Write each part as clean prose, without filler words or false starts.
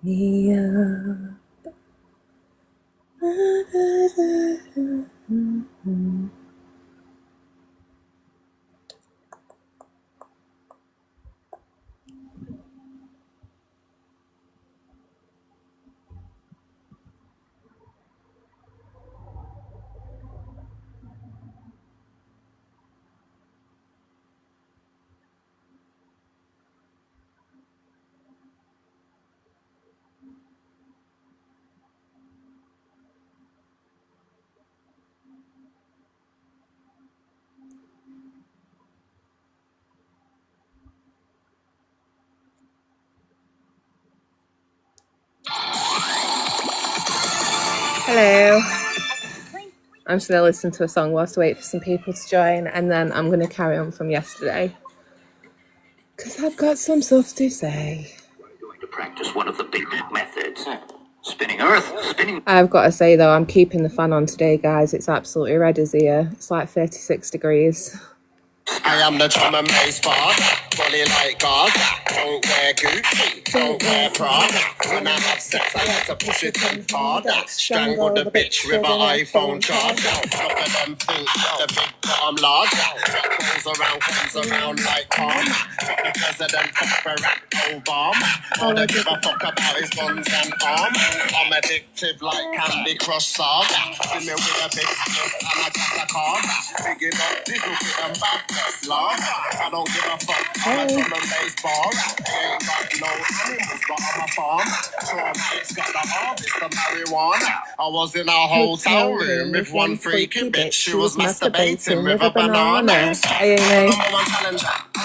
me up. Hello. I'm just going to listen to a song whilst I wait for some people to join, and then I'm going to carry on from yesterday. Because I've got some stuff to say. We're going to practice one of the big methods. Spinning Earth, spinning... I've got to say, though, I'm keeping the fan on today, guys. It's absolutely red as here. It's like 36 degrees. I am the drum and bass bard, bully like Gaz. Don't wear Gucci, don't wear Prada. When I have sex, I like to push it in hard. Strangle the bitch with an iPhone charger. Look at them think the big that I'm large. What comes around like karma. The president fuck Barack Obama. All I give a fuck about is guns and armor. I'm addictive like Candy Crush Saga. See me with a big split and a glass of karma. Big enough, this will get them back. I don't give a fuck. I'm a drum and bass bar. I ain't got no animals, but I'm a farm. It's got the harvest of marijuana. I was in a hotel room with one freaky bitch. She was masturbating with a banana. Hey, I'm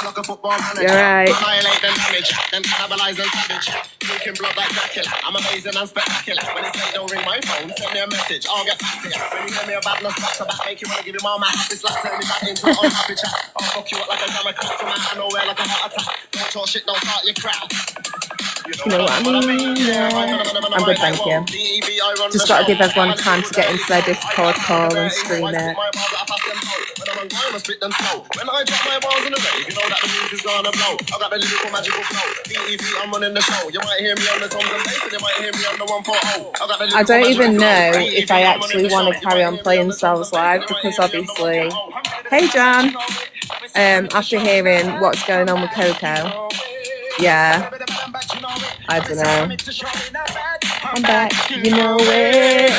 like a football manager. You're right. Annihilate them damage, then cannibalize and savage. Drinking blood like Dracula. I'm amazing and spectacular. When it's late, don't ring my phone. Send me a message. I'll get back to you. When you hear me about no back to back, make you wanna give him all my habits. Like turn me back into an unhappy chat. I'll fuck you up like a drama cut from out of nowhere like a heart attack. Don't talk shit, don't start your crowd. You know what I mean? Yeah. I'm good, thank you. Just got to give everyone time to get into their Discord call and stream it. When I drop my balls in the rave, you know that the music is gonna blow. I got the lyrical magical flow. DEV, I'm running the show. You might hear me on the drums and bass, and you might hear me on the 140. I don't even know if I actually want to carry on playing Cells Live because obviously, hey Jan, after hearing what's going on with Coco, yeah, I don't know. I'm back, you know it.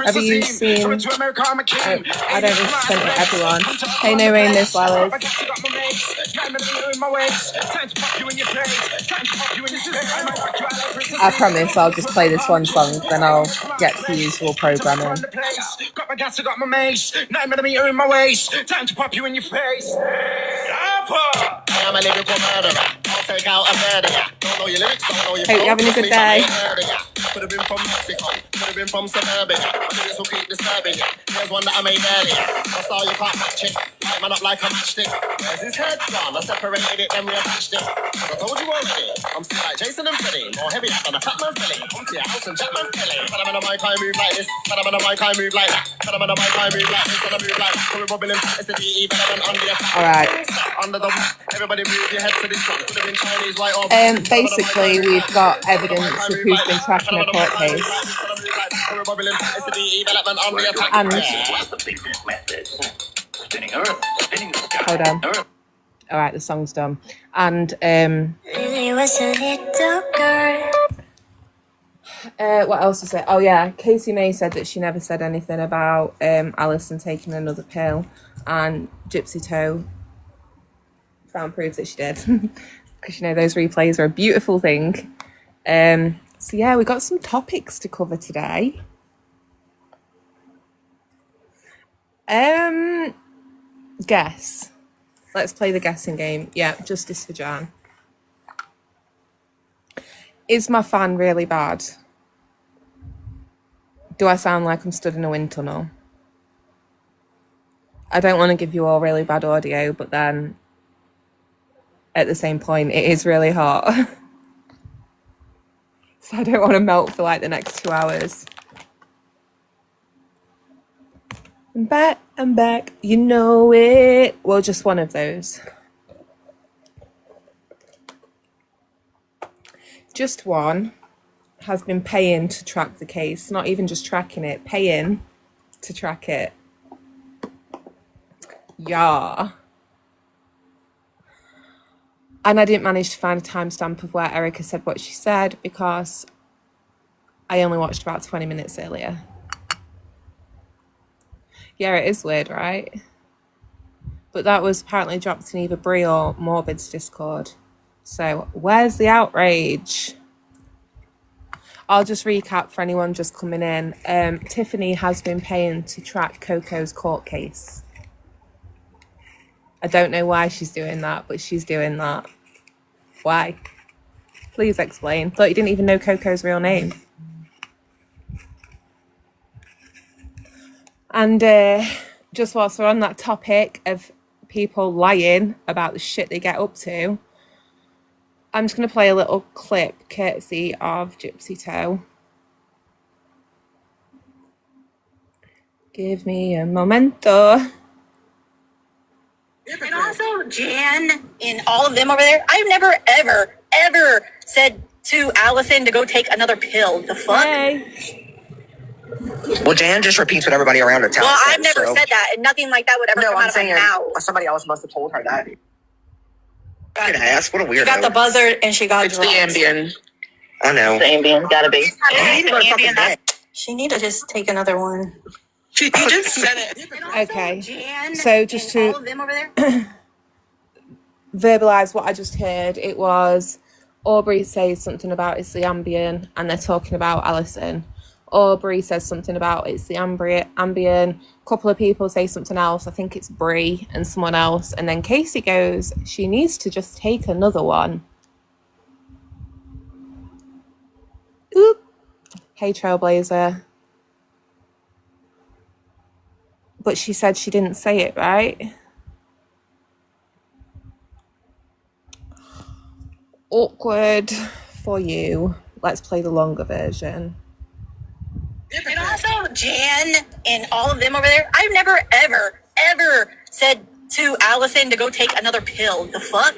Have you seen? I don't know if sent it everyone. Hey, no rain, no flowers. I promise I'll just play this one song, then I'll get to the usual programming. Got my gas, I got my mace. 9mm in my waist. Time to pop you in your face. I am a lyrical murderer. I'll take out a murder. Don't know your lyrics, don't know your Hope you're having a good day. Could have been from Mexico, could have been from suburbia. This will keep disturbing you. Here's one that I made earlier. I saw you can't match it. Light man up like a matchstick. Where's his head gone? I separated it, then reattached it. I told you already. I'm still like Jason and Freddy. More heavy than a fat man's belly. Come to your house and check man's belly. When I'm on a mic, I move like this. When I'm on a mic, I move like that. When I'm on a mic, I move like this. And I move like that. We're bubbling. It's the DE venom on the attack. Alright. Under the everybody move your head to this one. Could have been Chinese, white or basically we've got evidence of who's been tracking a court case. And hold on. Alright, the song's done. And what else was it? Oh yeah, Casey May said that she never said anything about Alison taking another pill, and Gypsy Toe found proof that she did. Because you know those replays are a beautiful thing. So yeah, we got some topics to cover today. Guess. Let's play the guessing game. Yeah, justice for Jan. Is my fan really bad? Do I sound like I'm stood in a wind tunnel? I don't want to give you all really bad audio, but then at the same point, it is really hot. So I don't want to melt for like the next 2 hours. I'm back, I'm back, you know it. Well, just one of those. Just one has been paying to track the case, not even just tracking it, paying to track it. Yeah. And I didn't manage to find a timestamp of where Erica said what she said because I only watched about 20 minutes earlier. Yeah, it is weird, right? But that was apparently dropped in either Brie or Morbid's Discord. So where's the outrage? I'll just recap for anyone just coming in. Tiffany has been paying to track Coco's court case. I don't know why she's doing that, but she's doing that. Why? Please explain. Thought you didn't even know Coco's real name. And just whilst we're on that topic of people lying about the shit they get up to, I'm just going to play a little clip courtesy of Gypsy Toe. Give me a momento. And also, Jan and all of them over there, I've never, ever said to Allison to go take another pill. The fuck? Hey. Well, Jan just repeats what everybody around her tells her. Well, I've never said that, and nothing like that would ever come out of my mouth. Somebody else must have told her that. I could ask. What a weirdo. She got the buzzard and she got It's drugs. the Ambien. I know. The Ambien, gotta be. Ambien, She need to just take another one. She just said it. Okay. Jan So just and to all of them over there. verbalise what I just heard, it was Aubrey says something about it's the Ambien and they're talking about Alison. Aubrey says something about it's the Ambien. A couple of people say something else. I think it's Brie and someone else. And then Casey goes, she needs to just take another one. Oop. Hey, Trailblazer. But she said she didn't say it, right? Awkward for you. Let's play the longer version. And also, Jan and all of them over there, I've never, ever said to Allison to go take another pill. The fuck?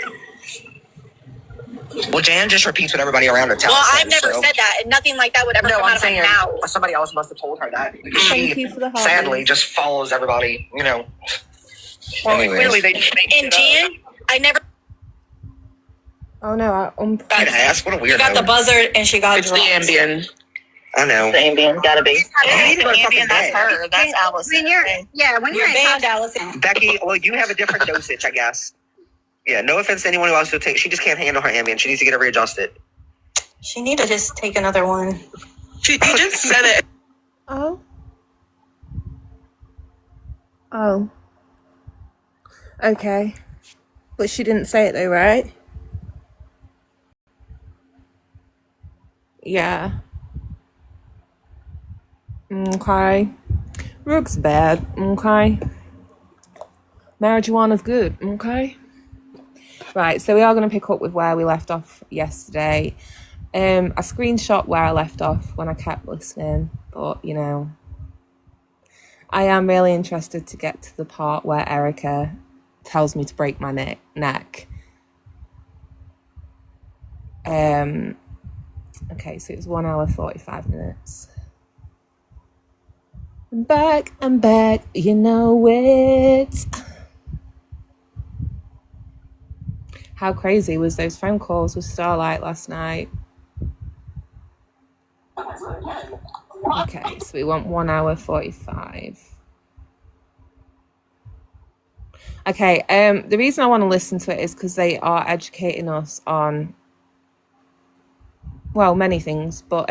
Well, Jan just repeats what everybody around her tells her. Well, I've never said that, and nothing like that would ever come out of my mouth. Somebody else must have told her that. Thank you for the heart. Sadly, just follows everybody, you know. Well, Anyways. clearly they just make it up. Jan, I never. Oh no, I could ask. What a weirdo. She got the buzzard and she got drugs. It's the Ambien. I know. The Ambien, gotta be. Ambien, that's her. That's Allison. When you're banned, Allison. Becky, well, you have a different dosage, I guess. Yeah, no offense to anyone who else will take. She just can't handle her Ambien. She needs to get it readjusted. She need to just take another one. She just said it. Oh. Oh. Okay. But she didn't say it though, right? Yeah. Okay. Rook's bad. Okay. Marijuana's good. Okay. Right, so we are going to pick up with where we left off yesterday. I screenshot where I left off when I kept listening, but, you know, I am really interested to get to the part where Erica tells me to break my neck. Okay, so it was 1 hour, 45 minutes. I'm back, you know it. How crazy was those phone calls with Starlight last night? Okay, so we want 1 hour 45. Okay, the reason I want to listen to it is because they are educating us on, well, many things, but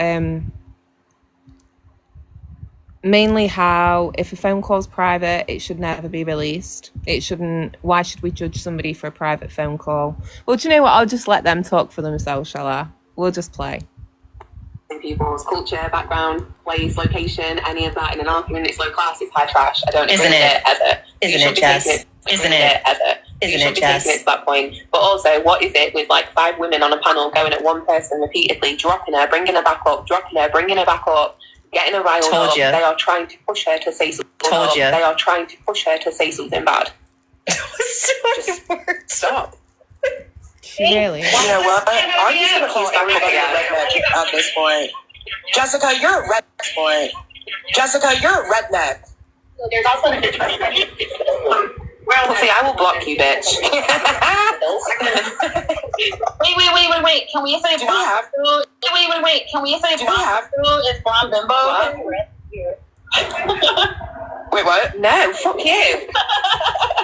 mainly how if a phone call's private, it should never be released. It shouldn't. Why should we judge somebody for a private phone call? Well, do you know what? I'll just let them talk for themselves, shall I? We'll just play. People's culture, background, place, location, any of that in an argument, it's low class, it's high trash. I don't agree with it ever. Isn't it, Jess? Isn't it? Isn't it, Jess? To that point. But also, what is it with like 5 women on a panel going at one person repeatedly, dropping her, bringing her back up, dropping her, bringing her back up? getting a riled Told up. ya. They are trying to push her to say something. Told ya. They are trying to push her to say something bad. Stop. She really. You know what? I'm just gonna call everybody a redneck at this point. Jessica, you're a redneck point. Jessica, you're a redneck. There's also the Well, see, I will block you, bitch. Wait. Can we say Do we have to? Wait. Can we say Do we have to is blonde bimbo? Wait, what? No, fuck you.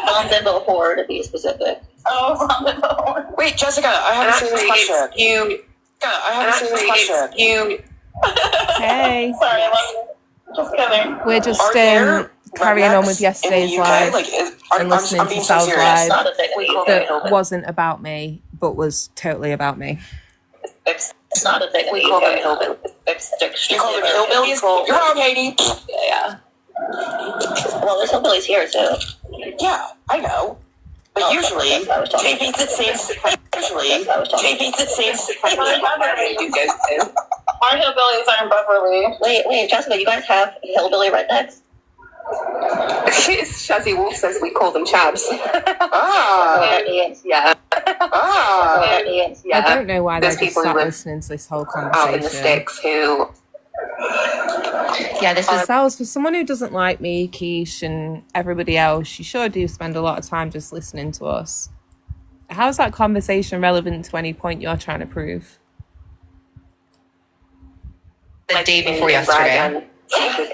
Blonde bimbo whore to be specific. Oh, blonde bimbo whore. Wait, Jessica, I have a serious question. You. Jessica, I have a serious question. You. Hey, Sorry, I love you. Just kidding. we're just Are there carrying on rednecks with in yesterday's the UK? live Like, and listening to being so Sal's serious. live Not a thing. that wasn't about me, but was totally about me. It's not a thing. We call them hillbillies. It's You call them hillbillies? You're wrong, Haiti. Yeah. Well, there's hillbillies here too. Yeah, I know. But Oh, usually, that's what I was talking they be the same. Usually, they be the same. You guys do. Our hillbillies are in Beverly. Wait, Jessica, you guys have hillbilly rednecks? Shazzy Wolf says we call them chavs. Ah, Yeah. ah. I Yeah. don't know why they're There's just people who sat live listening to this whole Out in the conversation. sticks who. Yeah, this is Sal's, for someone who doesn't like me, Keish, and everybody else, you sure do spend a lot of time just listening to us. How's that conversation relevant to any point you're trying to prove? the day before yesterday.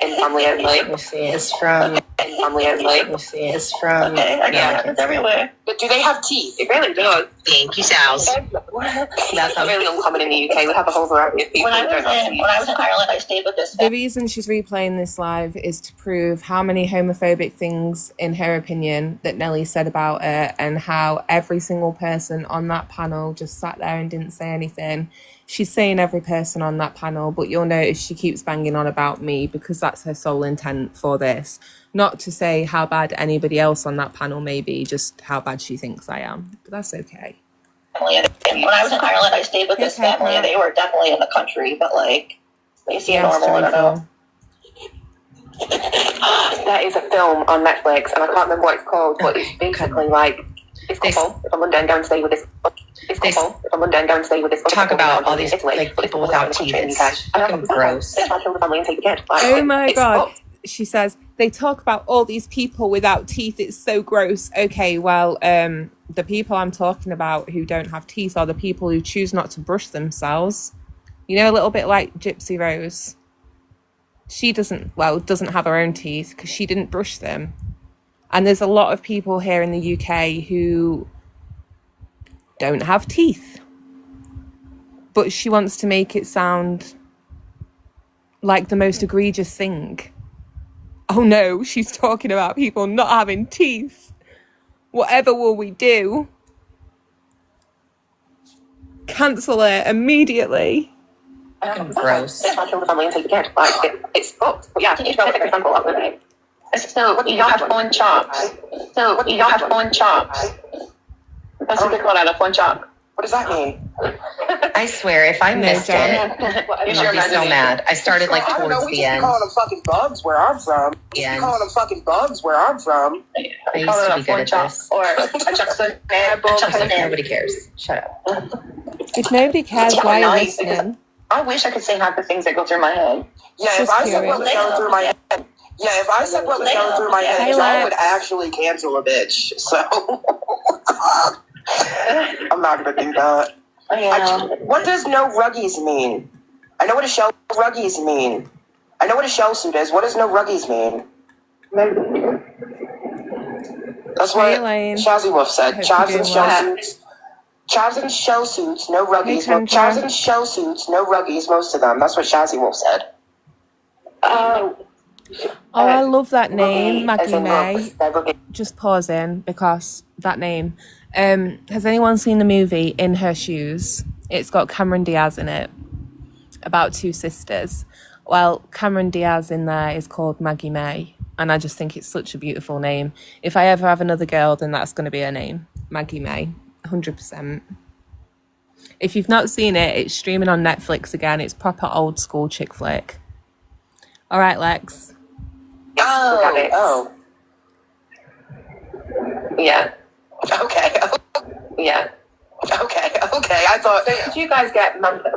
In family only. Let me see. It's from. In family only. Let me see. It's from. Okay, I got it. It's everywhere. But do they have teeth? It really does. Thank you, Sal's. That's not really uncommon in the UK. We have a whole variety of people When I who don't have teeth. was in Ireland, I stayed with this The reason she's replaying this live is to prove how many homophobic things, in her opinion, that Nelly said about her, and how every single person on that panel just sat there and didn't say anything. She's saying every person on that panel, but you'll notice she keeps banging on about me because that's her sole intent for this. Not to say how bad anybody else on that panel may be, just how bad she thinks I am. But that's okay. family. And when I was in Ireland, I stayed with this Okay, family. Pat. They were definitely in the country, but like they seem Yes, normal. I don't know. There is a film on Netflix, and I can't remember what it's called, but it's basically like this couple. If I'm Monday and go and stay with this. This couple. If I'm Monday and go and stay with this. Talk couple, about and all I'm these in Italy, like but this people couple's out without in the teeth. country in the It's UK. I fucking don't- gross. Let's try to kill the family and take a kid. Like, Oh my it's god. fucked. She says they talk about all these people without teeth. It's so gross. Okay, well, the people I'm talking about who don't have teeth are the people who choose not to brush themselves. You know, a little bit like Gypsy Rose. She doesn't have her own teeth because she didn't brush them. And there's a lot of people here in the UK who don't have teeth. But she wants to make it sound like the most egregious thing. Oh no, she's talking about people not having teeth. Whatever will we do? Cancel it immediately. Gross. Let's try to kill the family and take a kid. Like, it's fucked. But yeah, you know, for example, of it. So you don't have phone chops. So you don't have phone chops. That's what they call that, a phone chop. What does that mean? I swear, if I missed John. it, I'd be so mad. I started like I don't know. towards We the just be end. calling them fucking bugs where I'm from. We Yeah. be calling them fucking bugs where I'm from. I used to be good at this. Or a Jackson. Nobody cares. Shut up. If nobody cares, why are you listening? I wish I could say half the things that go through my head. Yeah, if Just I said what was curious. going through my head. Yeah, if I said what was going through my head, Hey, y'all Lex. would actually cancel a bitch. So I'm not gonna do that. What does no ruggies mean? I know what a shell ruggies mean. I know what a shell suit is. What does no ruggies mean? That's what Hey, Elaine. Shazzy Wolf said. Hope Chavs you're and doing shell well. suits. Chavs and shell suits, no ruggies. Kendra. Chavs and shell suits, no ruggies, most of them. That's what Shazzy Wolf said. Oh, I love that name, As Maggie in May. looks, they're rugged. Just pause in because that name. Has anyone seen the movie In Her Shoes? It's got Cameron Diaz in it, about two sisters. Well, Cameron Diaz in there is called Maggie May, and I just think it's such a beautiful name. If I ever have another girl, then that's going to be her name, Maggie May, 100%. If you've not seen it, it's streaming on Netflix again. It's proper old school chick flick. All right, Lex. Oh. Yeah. Okay. Yeah. Okay. I thought. So did you guys get Mamba?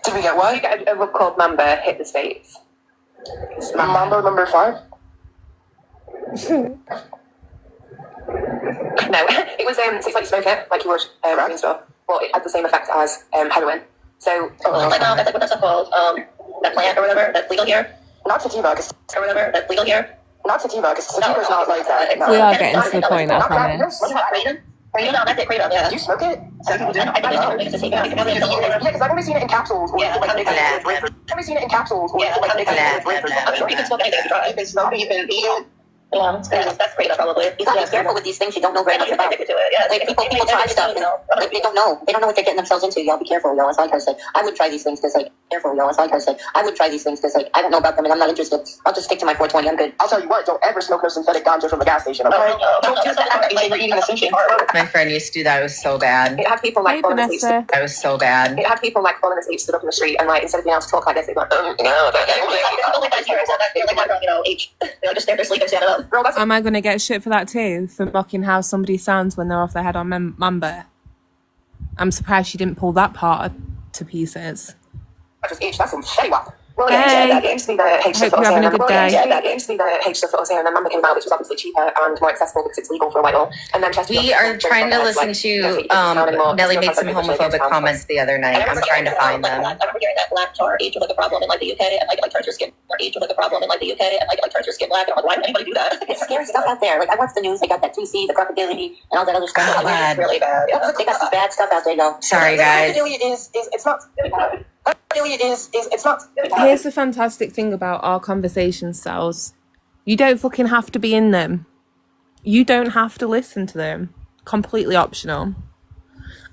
Did we get Did you what? get a book called Mamba hit the States? Mambo number 5? No, it was it's like you smoke it, like you would and stuff, but it had the same effect as heroin. So Like what's that called? That plant or whatever that's legal here, Not sativa, because or whatever that's legal here. sativa's not like that. We are getting to the point, I promise. What about kratom? Kratom, that's it. Kratom, yeah. Do you smoke it? Some people do. I just don't think it's a secret. Yeah, because I've only seen it in capsules. Or Yeah, like how they I've only seen it in capsules. Or Yeah, like how they I'm sure you can smoke anything if you try. You can smoke it, you can eat it. Yeah, that's great, probably. You gotta be careful with these things. You don't know very much about. To it. Yeah, like people try stuff. You know, like they don't know. They don't know what they're getting themselves into. Y'all be careful, y'all. That's all I gotta say. I would try these things because, like, careful, y'all. That's all I gotta say. I would try these things because, like, I don't know about them and I'm not interested. I'll just stick to my 420. I'm good. I'll tell you what, don't ever smoke no synthetic ganja from the gas station, okay? Don't do that after you're eating a sushi. My friend used to do that. It was so bad. it had people Hey, like falling asleep. Vanessa. That was so bad. It had people like falling asleep, stood up in the street, and like instead of being able to talk like this, they went, No, They're just there to sleep and stand up. girl, that's Am I going to get shit for that too? For mocking how somebody sounds when they're off their head on Mamba? I'm surprised she didn't pull that part to pieces. just itch. That's some shitty wop. Well, Hey. that used to be the H stuff Hope you're having a good day. That used to be the H stuff that was here, and then Mamba came out, which was obviously cheaper and more accessible because it's legal for a while. And then Chester We are trying to listen to, Nelly made some homophobic comments the other night. I'm trying to find them. I remember hearing that black tar age was like a problem in like the UK, and like turns your skin age was like a problem in like the UK, and like turns your skin black. And I'm like, why would anybody do that? It's scary stuff out there. Like I watched the news. They got that 2C, the crocodility, and all that other stuff. Oh, Like, God. it's really bad. They got some bad stuff out there, y'all. Sorry, guys. It's not. It's not. Here's the fantastic thing about our conversation cells. You don't fucking have to be in them. You don't have to listen to them. Completely optional.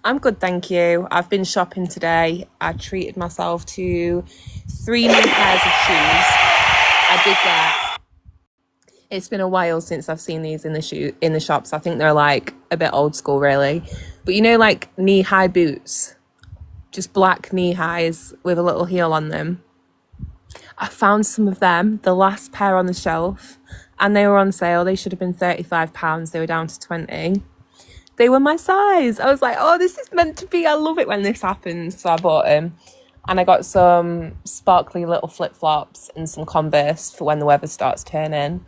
I'm good, thank you. I've been shopping today. I treated myself to 3 new pairs of shoes. I did that. It's been a while since I've seen these in the shops. I think they're like a bit old school, really. But you know, like knee-high boots. Just black knee highs with a little heel on them. I found some of them, the last pair on the shelf, and they were on sale. They should have been £35. They were down to 20. They were my size. I was like, oh, this is meant to be. I love it when this happens. So I bought them. And I got some sparkly little flip-flops and some Converse for when the weather starts turning.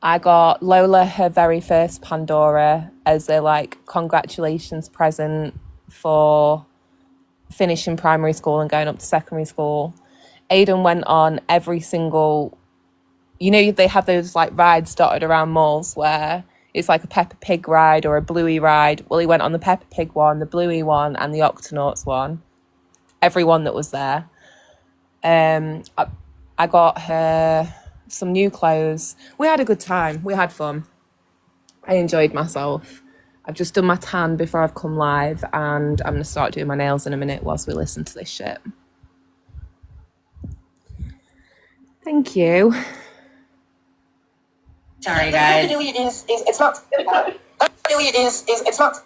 I got Lola her very first Pandora as a like congratulations present for finishing primary school and going up to secondary school. Aiden went on every single, you know, they have those like rides dotted around malls where it's like a Peppa Pig ride or a Bluey ride. Well, he went on the Peppa Pig one, the Bluey one, and the Octonauts one. Everyone that was there. I got her some new clothes. We had a good time. We had fun. I enjoyed myself. I've just done my tan before I've come live, and I'm going to start doing my nails in a minute whilst we listen to this shit. Thank you. Sorry, guys. It's not. It's not.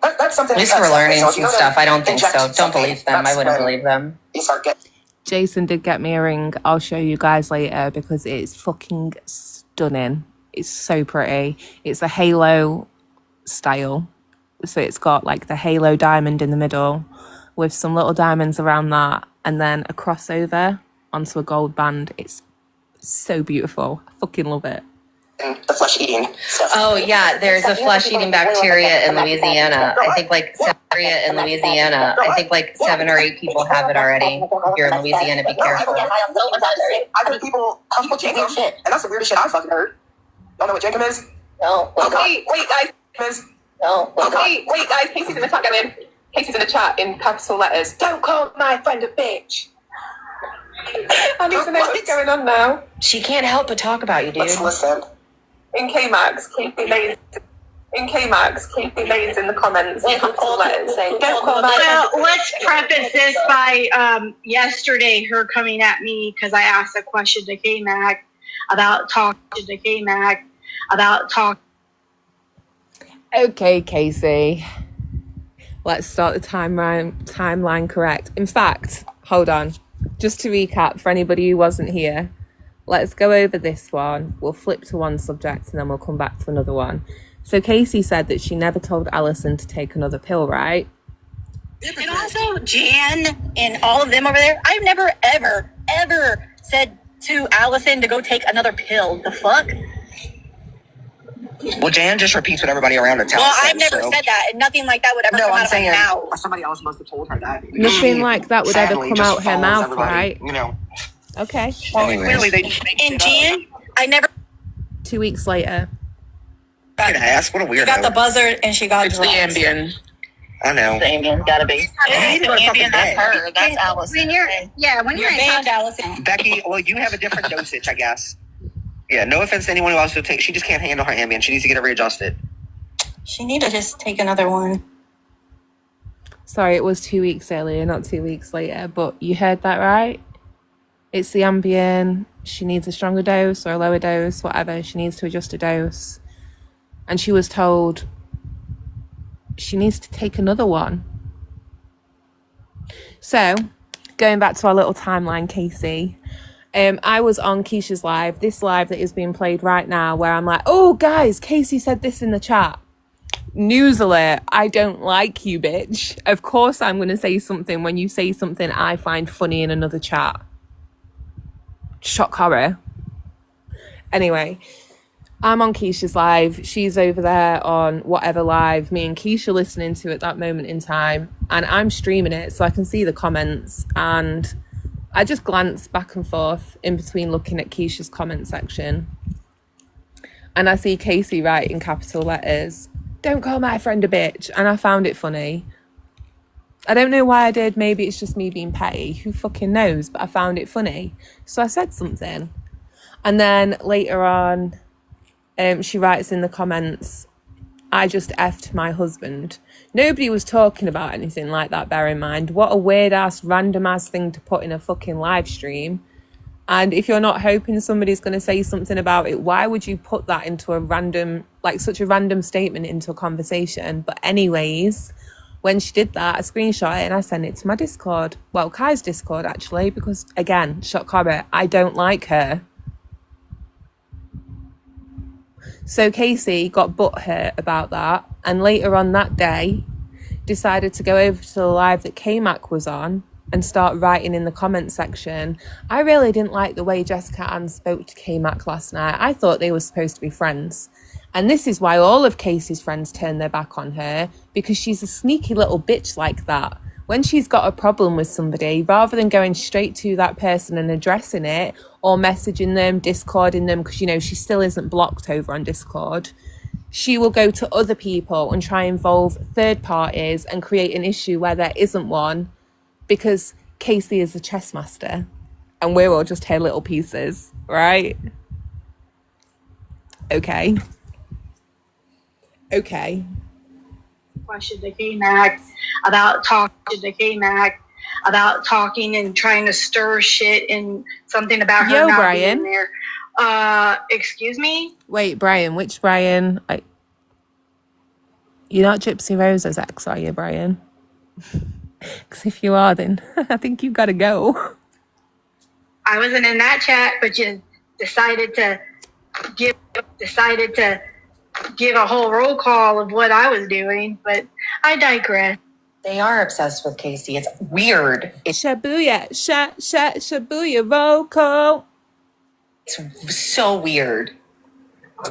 That's something. At least we're learning some stuff. I don't think so. Don't believe them. I wouldn't believe them. You start getting. Jason did get me a ring. I'll show you guys later because it's fucking stunning. It's so pretty. It's a halo style. So it's got like the halo diamond in the middle with some little diamonds around that and then a crossover onto a gold band. It's so beautiful. I fucking love it. The flesh eating stuff. Oh, yeah, there's a flesh-eating bacteria in Louisiana. I think like 7 or 8 people have it already. If you're in Louisiana, be careful. I've heard people Jacob, and that's the weirdest shit I fucking heard. Y'all know what Jacob is? No. Wait, guys. No. Wait, guys. Casey's in the chat, go in. Casey's in the chat in capital letters. Don't call my friend a bitch. I need to know what's going on now. She can't help but talk about you, dude. Let's listen. In K-Max, Casey lays in the comments in capital letters saying, don't call my Well, friend a bitch. let's preface this by yesterday her coming at me because I asked a question to K-Mac about talking to K-Mac about talking. Okay, Casey. Let's start the timeline correct. In fact, hold on. just to recap for anybody who wasn't here, let's go over this one. We'll flip to one subject and then we'll come back to another one. So Casey said that she never told Alison to take another pill, right? And also Jan and all of them over there, I've never, ever said to Alison to go take another pill. The fuck? Well, Jan just repeats what everybody around her tells Well, her. I've never said that, and nothing like that would ever come out of my mouth. Somebody else must have told her that. Nothing like that would ever Sadly, come just out her follows mouth, everybody, right? You know. Okay. Well, Anyways. clearly they just make and Jan, I never 2 weeks later. I'd ask. What a weirdo. she got the buzzer and she got It's the Ambien. I know. The Ambien, gotta be. Yeah, The it's Ambien, fucking that's bad. her. That's Allison. When you're You're banned, Allison. Becky, well, you have a different dosage, I guess. Yeah, no offense to anyone who else will take. She just can't handle her Ambien. She needs to get it readjusted. She need to just take another one. Sorry, it was 2 weeks earlier, not 2 weeks later, but you heard that right? It's the Ambien. She needs a stronger dose or a lower dose, whatever. She needs to adjust a dose. And she was told she needs to take another one. So, going back to our little timeline, Casey, I was on Keisha's live, this live that is being played right now, where I'm like, oh, guys, Casey said this in the chat. News alert, I don't like you, bitch. Of course I'm going to say something when you say something I find funny in another chat. Shock horror. Anyway, I'm on Keisha's live. She's over there on whatever live me and Keisha listening to at that moment in time. And I'm streaming it so I can see the comments. And I just glance back and forth in between looking at Keisha's comment section. And I see Casey write in capital letters, "Don't call my friend a bitch." And I found it funny. I don't know why I did. Maybe it's just me being petty. Who fucking knows? But I found it funny. So I said something. And then later on, she writes in the comments, "I just effed my husband." Nobody was talking about anything like that, bear in mind. What a weird ass, random ass thing to put in a fucking live stream. And if you're not hoping somebody's going to say something about it, why would you put that into a random, like such a random statement into a conversation? But anyways, when she did that, I screenshot it and I sent it to my Discord. Well, Kai's Discord, actually, because, again, shock horror, I don't like her. So Casey got butthurt about that, and later on that day, decided to go over to the live that K-Mac was on and start writing in the comment section. I really didn't like the way Jessica Ann spoke to K-Mac last night. I thought they were supposed to be friends. And this is why all of Casey's friends turned their back on her, because she's a sneaky little bitch like that. When she's got a problem with somebody, rather than going straight to that person and addressing it or messaging them, Discording them, because, you know, she still isn't blocked over on Discord, she will go to other people and try and involve third parties and create an issue where there isn't one, because Casey is a chess master and we're all just her little pieces, right? Okay. Question to K-Mac about talking to K-Mac about talking and trying to stir shit and something about her not Brian. being there. Excuse me? Wait, Brian, which Brian? You're not Gypsy Rose's ex, are you, Brian? Because if you are, then I think you've got to go. I wasn't in that chat, but you decided to give a whole roll call of what I was doing, but I digress. They are obsessed with Casey. It's weird. Shabuya, shabuya roll call. It's so weird.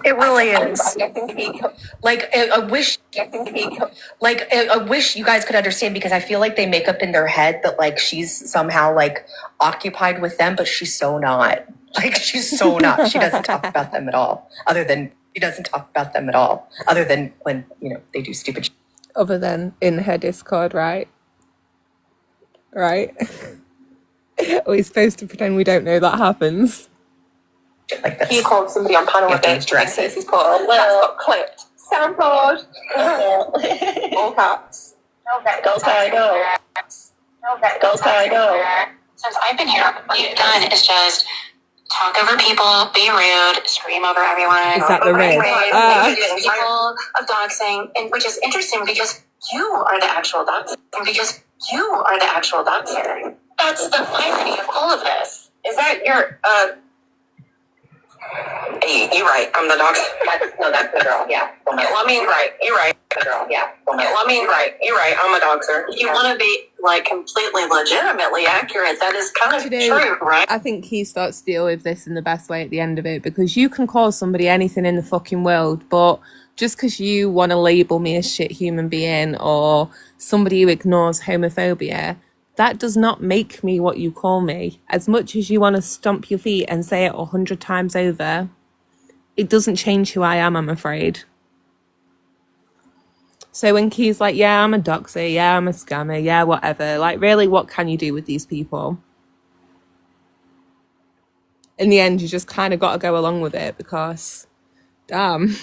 It really is. Like, I wish you guys could understand, because I feel like they make up in their head that, like, she's somehow, like, occupied with them, but she's so not. Like, she's so not. She doesn't talk about them at all. Other than when, you know, they do stupid shit. Other than in her Discord, right? Right? Are we supposed to pretend we don't know that happens? Like this. He called somebody on panel You with have to it. address it. Casey's put, that's got clipped. Sampled. All caps. Go, Ty, go. Go, Ty, go. Since I've been here, what you've done is just talk over people, be rude, scream over everyone. Is that the rig? People of doxing, and which is interesting because you are the actual doxer. That's the irony of all of this. Is that you're Hey, you're right. I'm the dog. No, that's the girl. Yeah. Well, I mean, right. You're right. The girl. Yeah. Well, I mean, right. You're right. I'm a dogster. If you want to be like completely legitimately accurate, that is kind of true, right? I think he starts to deal with this in the best way at the end of it, because you can call somebody anything in the fucking world, but just because you want to label me a shit human being or somebody who ignores homophobia, that does not make me what you call me. As much as you want to stomp your feet and say it 100 times over, it doesn't change who I am, I'm afraid. So when Key's like, yeah, I'm a doxer, yeah, I'm a scammer, yeah, whatever, like, really, what can you do with these people? In the end, you just kind of got to go along with it because, damn.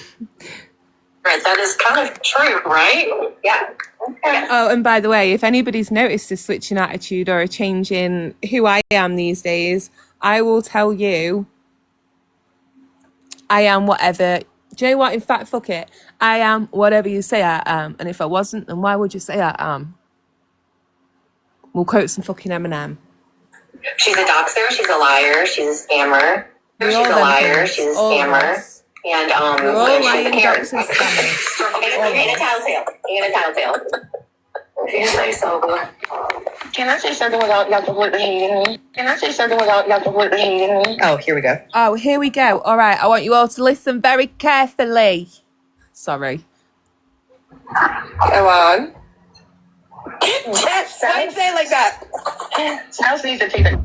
Right, that is kind of true, right? Yeah. Okay. Oh, and by the way, if anybody's noticed a switch in attitude or a change in who I am these days, I will tell you, I am whatever. Do you know what? In fact, fuck it. I am whatever you say I am. And if I wasn't, then why would you say I am? We'll quote some fucking Eminem. She's a doxer. She's a liar. She's a scammer. She's a liar. She's a scammer. And we're all lying, doxers, scammers. And a tattletale. And a tattletale. She's like so good. Can I say something without y'all completely hating me? Can I say something without y'all completely hating me? Oh, here we go. Oh, here we go. All right, I want you all to listen very carefully. Sorry. Go on. Yes, why you say it like that? House needs to take it.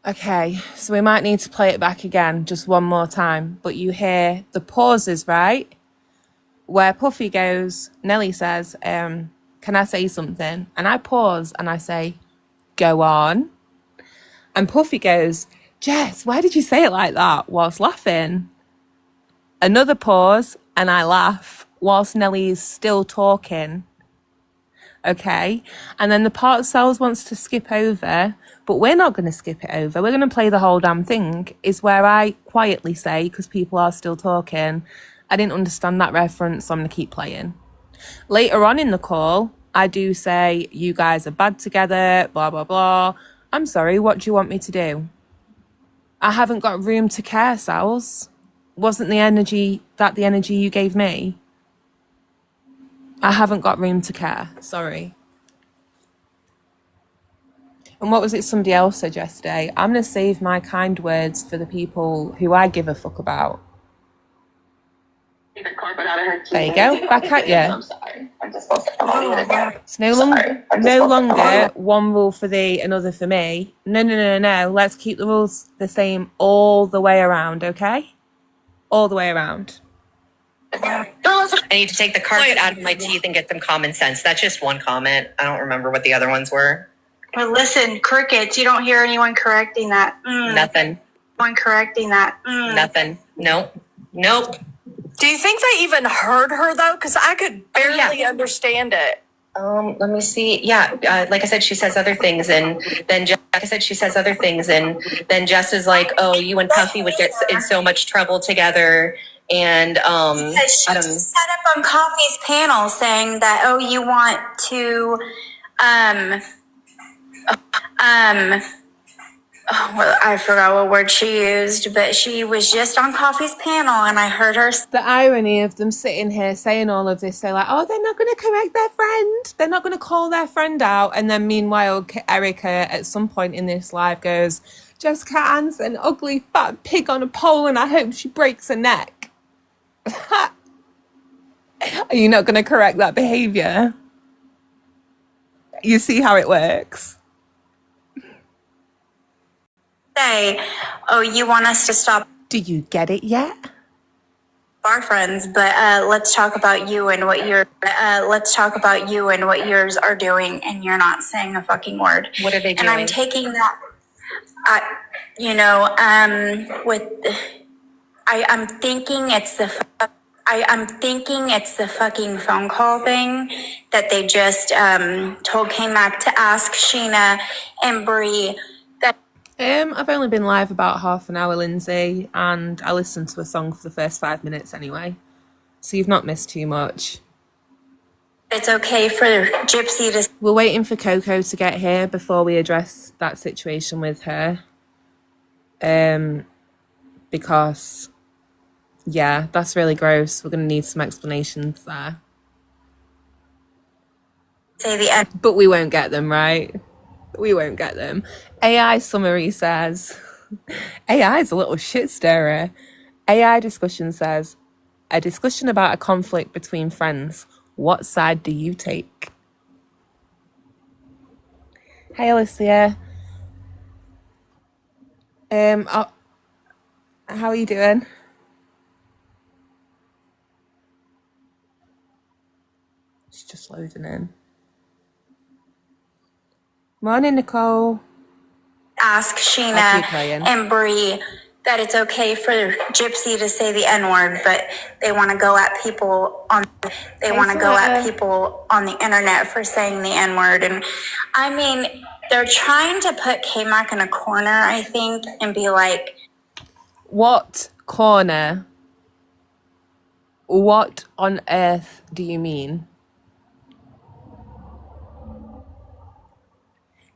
Okay, so we might need to play it back again, just one more time. But you hear the pauses, right? Where Puffy goes, Nelly says, can I say something? And I pause and I say, go on. And Puffy goes, Jess, why did you say it like that? Whilst laughing. Another pause and I laugh whilst Nelly's still talking. Okay, and then the part Sells wants to skip over, but we're not going to skip it over. We're going to play the whole damn thing, is where I quietly say, because people are still talking, I didn't understand that reference, so I'm going to keep playing. Later on in the call, I do say, you guys are bad together, blah, blah, blah. I'm sorry, what do you want me to do? I haven't got room to care, Sells. Wasn't the energy you gave me? I haven't got room to care. Sorry. And what was it somebody else said yesterday? I'm going to save my kind words for the people who I give a fuck about. There you go. Back at you. I'm sorry. I'm just supposed to It's no longer one rule for thee, another for me. No. Let's keep the rules the same all the way around, okay? All the way around. I need to take the carpet out of my teeth and get them common sense. That's just one comment. I don't remember what the other ones were. But listen, crickets, you don't hear anyone correcting that. Nothing. Anyone correcting that. Nothing. Nope. Do you think they even heard her though? Because I could barely understand it. Let me see. Yeah, like I said, she says other things, and then Jess is like, "Oh, you and Puffy would get in so much trouble together." And because she just sat up on Coffee's panel saying that, oh, you want to well, I forgot what word she used, but she was just on Coffee's panel and I heard her. The irony of them sitting here saying all of this, they're like, oh, they're not going to correct their friend. They're not going to call their friend out. And then meanwhile, Erica at some point in this live goes, Jessica Ann's an ugly fat pig on a pole and I hope she breaks her neck. Are you not going to correct that behavior? You see how it works? Say, oh, you want us to stop? Do you get it yet? Our friends, but let's talk about you and what yours are doing, and you're not saying a fucking word. What are they doing? And I'm taking that, I'm thinking it's the fucking phone call thing that they just told K-Mac to ask Sheena and Bree. I've only been live about half an hour, Lindsay, and I listened to a song for the first 5 minutes anyway. So you've not missed too much. It's okay for Gypsy to. We're waiting for Coco to get here before we address that situation with her. Because, yeah, that's really gross. We're going to need some explanations there. Say the end. But we won't get them, right? We won't get them. AI summary says, AI is a little shit stirrer. AI discussion says, a discussion about a conflict between friends. What side do you take? Hey, Alicia. How are you doing? It's just loading in. Morning, Nicole. Ask I'll Sheena keep playing. and Bree that it's okay for Gypsy to say the N-word, but they want to go at people on people on the internet for saying the N-word. And I mean, they're trying to put K-Mac in a corner, I think, and be like, What corner? What on earth do you mean?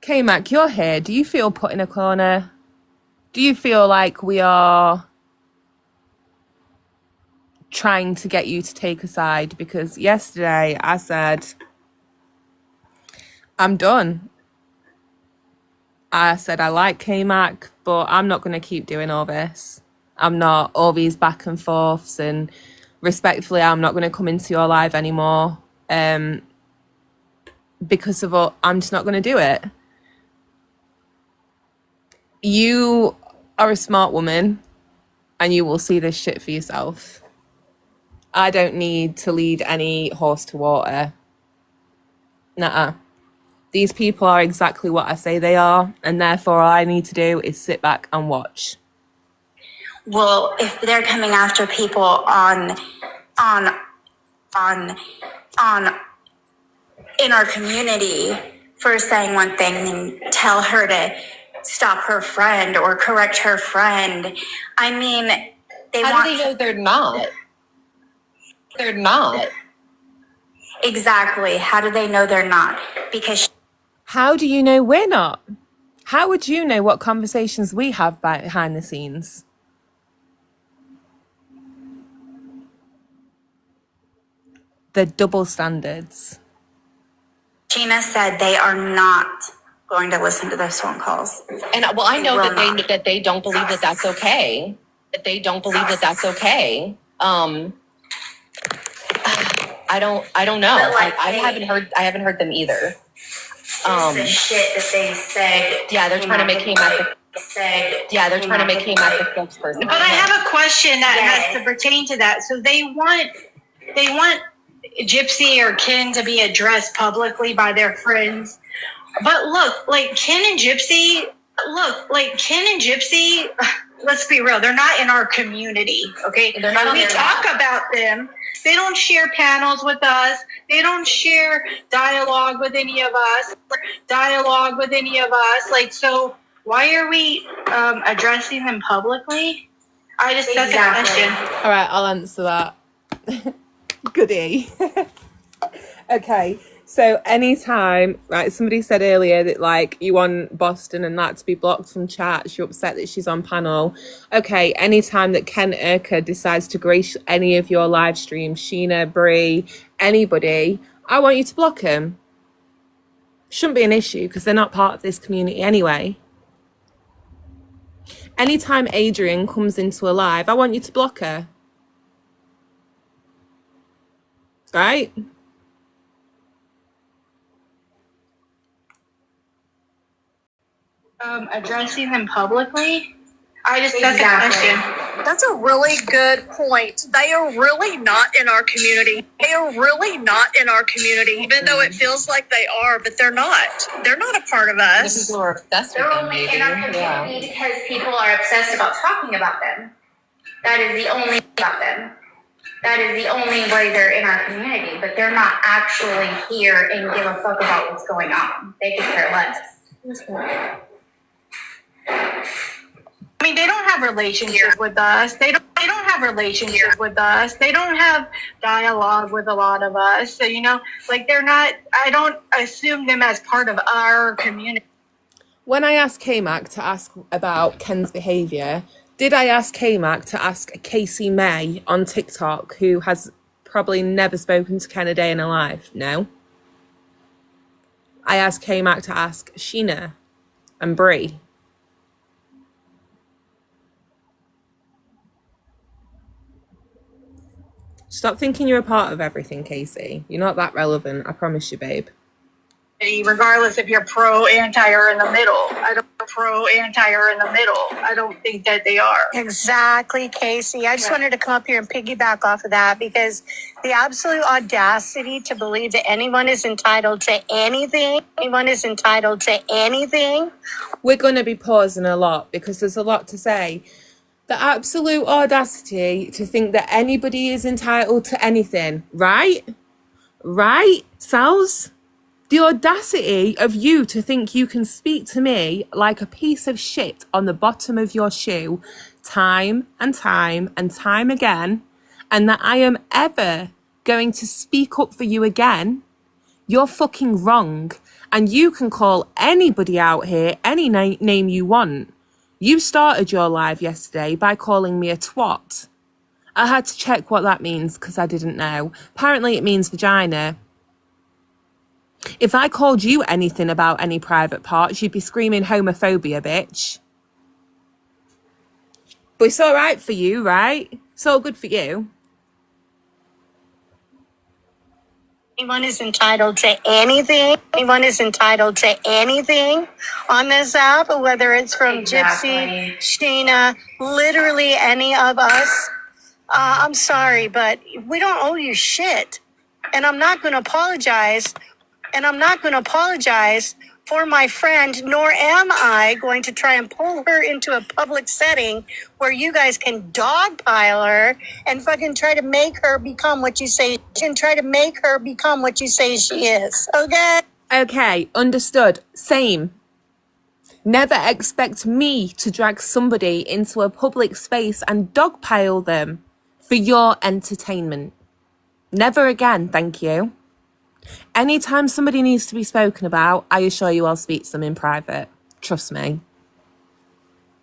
K-Mac, you're here. Do you feel put in a corner? Do you feel like we are trying to get you to take a side? Because yesterday I said, I'm done. I said I like K-Mac, but I'm not going to keep doing all this. I'm not all these back and forths, and respectfully, I'm not going to come into your live anymore because of all, I'm just not going to do it. You are a smart woman and you will see this shit for yourself. I don't need to lead any horse to water. Nuh-uh. These people are exactly what I say they are, and therefore all I need to do is sit back and watch. well, if they're coming after people on in our community for saying one thing, then tell her to stop her friend or correct her friend. I mean, How do they know they're not? They're not. Exactly. How do they know they're not? Because How do you know we're not? How would you know what conversations we have behind the scenes? The double standards. Sheena said they are not going to listen to those phone calls. And well, I know will that not. they don't believe that that's okay. That they don't believe that that's okay. I don't know. But, like, I haven't heard them either. The shit that they said. Yeah, they're trying to make K-Mac the spokesperson. But I have a question that has to pertain to that. So they want Gypsy or Ken to be addressed publicly by their friends. But look, like Ken and Gypsy, let's be real, they're not in our community, okay? They're not. We talk about them. They don't share panels with us. They don't share dialogue with any of us. Like, so why are we addressing them publicly? That's a question. All right, I'll answer that. Goody. Okay, so anytime, right, somebody said earlier that, like, you want Boston and that to be blocked from chats, you're upset that she's on panel. Okay, anytime that Ken Urquhart decides to grace any of your live streams, Sheena, Bree, anybody, I want you to block him. Shouldn't be an issue because they're not part of this community anyway. Anytime Adrian comes into a live, I want you to block her. Right? Addressing them publicly? That's a question. That's a really good point. They are really not in our community. Even though it feels like they are, but they're not. They're not a part of The us. people are obsessed They're with them, only maybe. in our community because people are obsessed about talking about them. That is the only way they're in our community, but they're not actually here and give a fuck about what's going on. They could care less. I mean, they don't have relationship with us. They don't have relationship with us. They don't have dialogue with a lot of us. So, like they're not, I don't assume them as part of our community. When I asked K-Mac to ask about Ken's behaviour, did I ask K-Mac to ask Casey May on TikTok, who has probably never spoken to Ken a day in her life? No. I asked K-Mac to ask Sheena and Brie. Stop thinking you're a part of everything, Casey. You're not that relevant, I promise you, babe. Regardless if you're pro, anti, or in the middle. I don't think that they are. Exactly, Casey. I just wanted to come up here and piggyback off of that because the absolute audacity to believe that anyone is entitled to anything. We're going to be pausing a lot because there's a lot to say. The absolute audacity to think that anybody is entitled to anything, right? Right, Sals? The audacity of you to think you can speak to me like a piece of shit on the bottom of your shoe time and time and time again, and that I am ever going to speak up for you again, you're fucking wrong. And you can call anybody out here any name you want. You started your live yesterday by calling me a twat. I had to check what that means because I didn't know. Apparently it means vagina. If I called you anything about any private parts, you'd be screaming homophobia, bitch. But it's all right for you, right? It's all good for you. Anyone is entitled to anything. On this app, whether it's from Gypsy, Sheena, literally any of us. I'm sorry, but we don't owe you shit. And I'm not going to apologize. For my friend, nor am I going to try and pull her into a public setting where you guys can dogpile her and fucking try to make her become what you say she is. Okay? Okay, understood. Same. Never expect me to drag somebody into a public space and dogpile them for your entertainment. Never again, thank you. Anytime somebody needs to be spoken about, I assure you I'll speak to them in private. Trust me.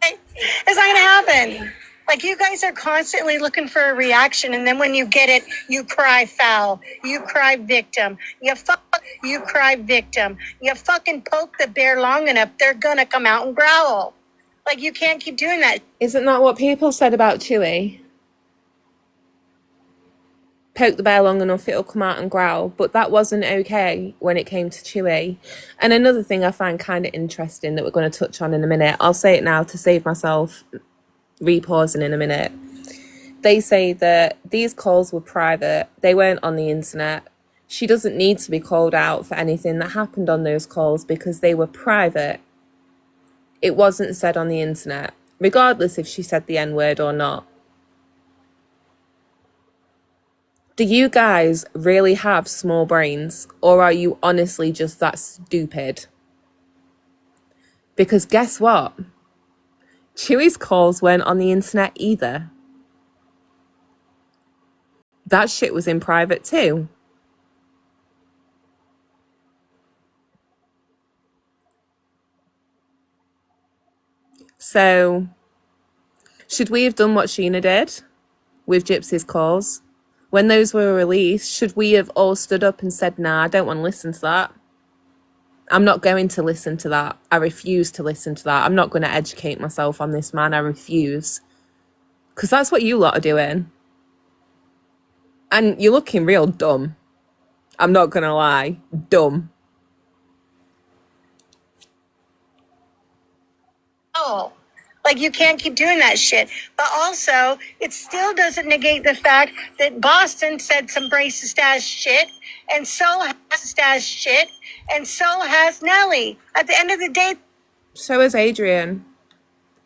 It's not going to happen. Like, you guys are constantly looking for a reaction, and then when you get it, you cry foul. You cry victim. You fucking poke the bear long enough, they're going to come out and growl. Like, you can't keep doing that. Isn't that what people said about Chewy? Poke the bear long enough, it'll come out and growl. But that wasn't okay when it came to Chewy. And another thing I find kind of interesting that we're going to touch on in a minute, I'll say it now to save myself repausing in a minute. They say that these calls were private. They weren't on the internet. She doesn't need to be called out for anything that happened on those calls because they were private. It wasn't said on the internet, regardless if she said the N-word or not. Do you guys really have small brains, or are you honestly just that stupid? Because guess what? Chewy's calls weren't on the internet either. That shit was in private too. So, should we have done what Sheena did with Gypsy's calls? When those were released, should we have all stood up and said, nah, I don't want to listen to that. I'm not going to listen to that. I refuse to listen to that. I'm not going to educate myself on this man. I refuse. Because that's what you lot are doing. And you're looking real dumb. I'm not going to lie. Dumb. Oh, like, you can't keep doing that shit. But also, it still doesn't negate the fact that Boston said some racist ass shit, and so has Nelly. At the end of the day, so has Adrian.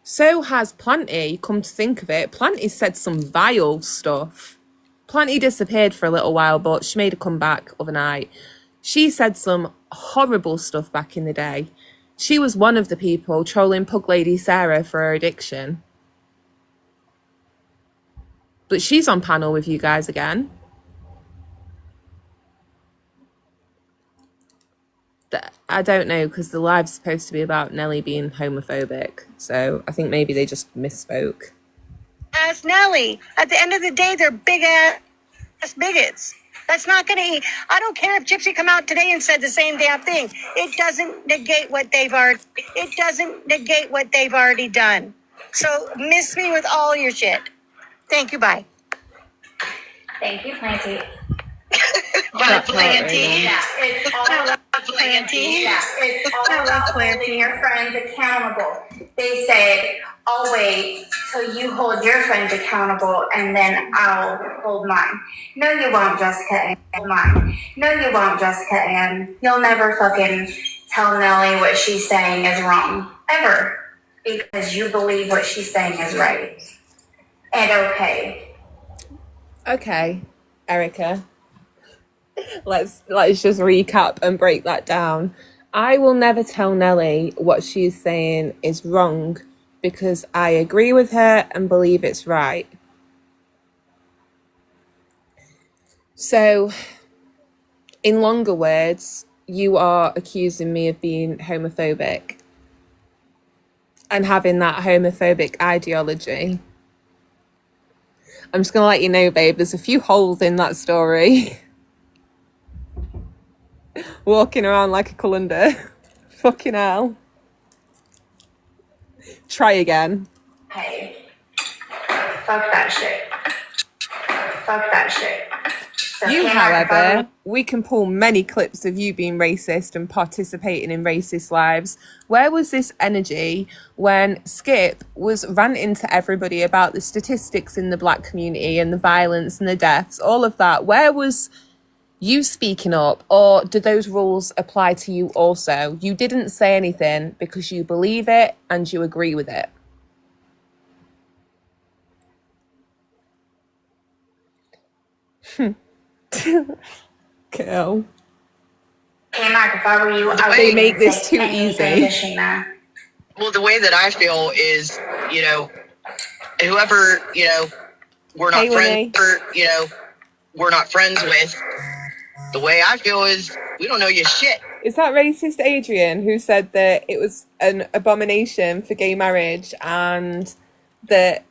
So has Planty, come to think of it. Planty said some vile stuff. Planty disappeared for a little while, but she made a comeback overnight. She said some horrible stuff back in the day. She was one of the people trolling Pug Lady Sarah for her addiction. But she's on panel with you guys again. I don't know, because the live's supposed to be about Nelly being homophobic. So I think maybe they just misspoke. As Nelly, at the end of the day, they're big ass bigots. That's not going to. I don't care if Gypsy come out today and said the same damn thing. It doesn't negate what they've already. It doesn't negate what they've already done. So miss me with all your shit. Thank you. Bye. Thank you, Planty. That part right Yeah, it's all about Planty. Yeah, it's all about holding your friends accountable. They say, I'll wait till you hold your friends accountable and then I'll hold mine. No, you won't, Jessica Ann. Hold mine. No, you won't, Jessica Ann. You'll never fucking tell Nelly what she's saying is wrong. Ever. Because you believe what she's saying is right. And okay. Okay, Erica. Let's just recap and break that down. I will never tell Nelly what she's saying is wrong because I agree with her and believe it's right. So, in longer words, you are accusing me of being homophobic and having that homophobic ideology. I'm just going to let you know, babe, there's a few holes in that story. Walking around like a colander. Fucking hell. Try again. Hey. Fuck that shit. Fuck that shit. So You, Hannah, however, we can pull many clips of you being racist and participating in racist lives. Where was this energy when Skip was ranting to everybody about the statistics in the black community and the violence and the deaths, all of that? Where was you speaking up, or do those rules apply to you also? You didn't say anything because you believe it and you agree with it. Cool. Hey, Mark, if I were you, I would They make this say too anything to easy. Sheena. Well, the way that I feel is, whoever, we're not Hey, Winnie. friends, or, we're not friends with, the way I feel is we don't know your shit. Is that racist Adrian who said that it was an abomination for gay marriage and that,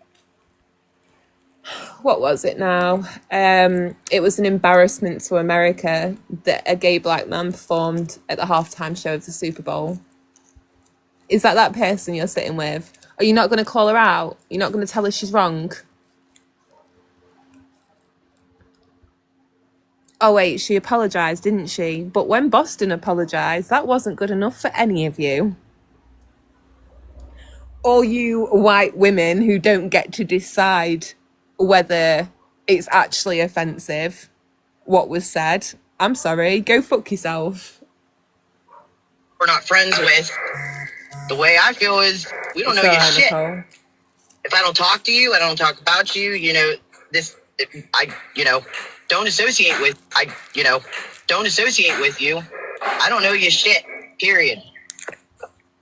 what was it now? It was an embarrassment to America that a gay black man performed at the halftime show of the Super Bowl? Is that person you're sitting with? Are you not going to call her out? You're not going to tell her she's wrong? Oh wait, she apologised, didn't she? But when Boston apologised, that wasn't good enough for any of you. All you white women who don't get to decide whether it's actually offensive, what was said. I'm sorry, go fuck yourself. We're not friends with, the way I feel is we don't know your shit. Nicole. If I don't talk to you, I don't talk about you, don't associate with, don't associate with you. I don't know your shit, period.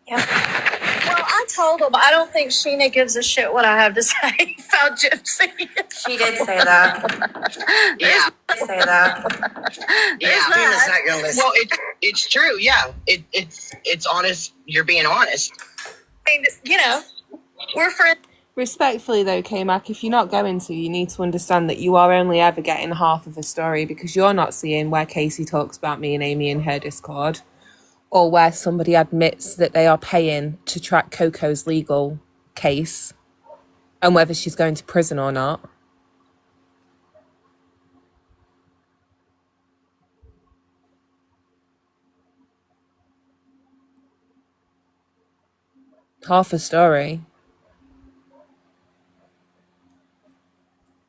Well, I told him I don't think Sheena gives a shit what I have to say about Gypsy. She did say that. Yeah. Say that. Yeah. not. Not gonna listen. Well, it's true, yeah. It's honest, you're being honest. I mean, we're friends. Respectfully though, K-Mac, if you're not going to, you need to understand that you are only ever getting half of a story because you're not seeing where Casey talks about me and Amy in her Discord, or where somebody admits that they are paying to track Coco's legal case and whether she's going to prison or not. Half a story.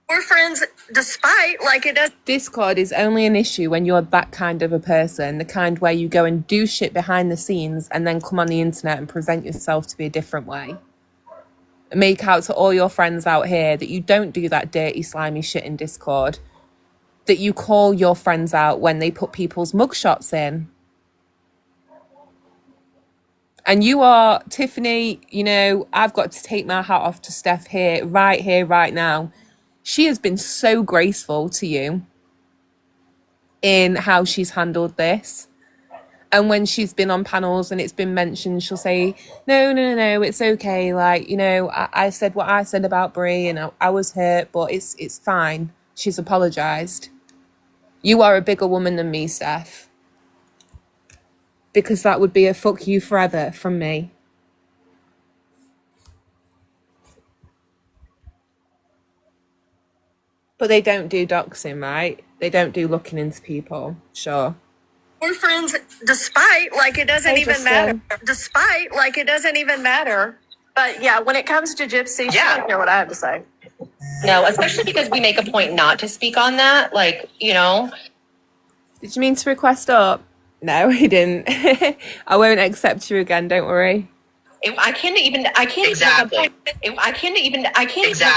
We're friends despite it does. Discord is only an issue when you're that kind of a person, the kind where you go and do shit behind the scenes and then come on the internet and present yourself to be a different way. Make out to all your friends out here that you don't do that dirty, slimy shit in Discord, that you call your friends out when they put people's mugshots in. And you are, Tiffany, I've got to take my hat off to Steph here, right now. She has been so graceful to you in how she's handled this. And when she's been on panels and it's been mentioned, she'll say, no, it's okay. Like, you know, I said what I said about Brie and I was hurt, but it's fine. She's apologised. You are a bigger woman than me, Steph. Because that would be a fuck you forever from me. But they don't do doxing, right? They don't do looking into people. Sure. Boyfriends, despite like it doesn't even matter. Despite like it doesn't even matter. But yeah, when it comes to Gypsy, she doesn't hear what I have to say. No, especially because we make a point not to speak on that. Like, you know. Did you mean to request up? No, he didn't. I won't accept you again. Don't worry. I can't even make a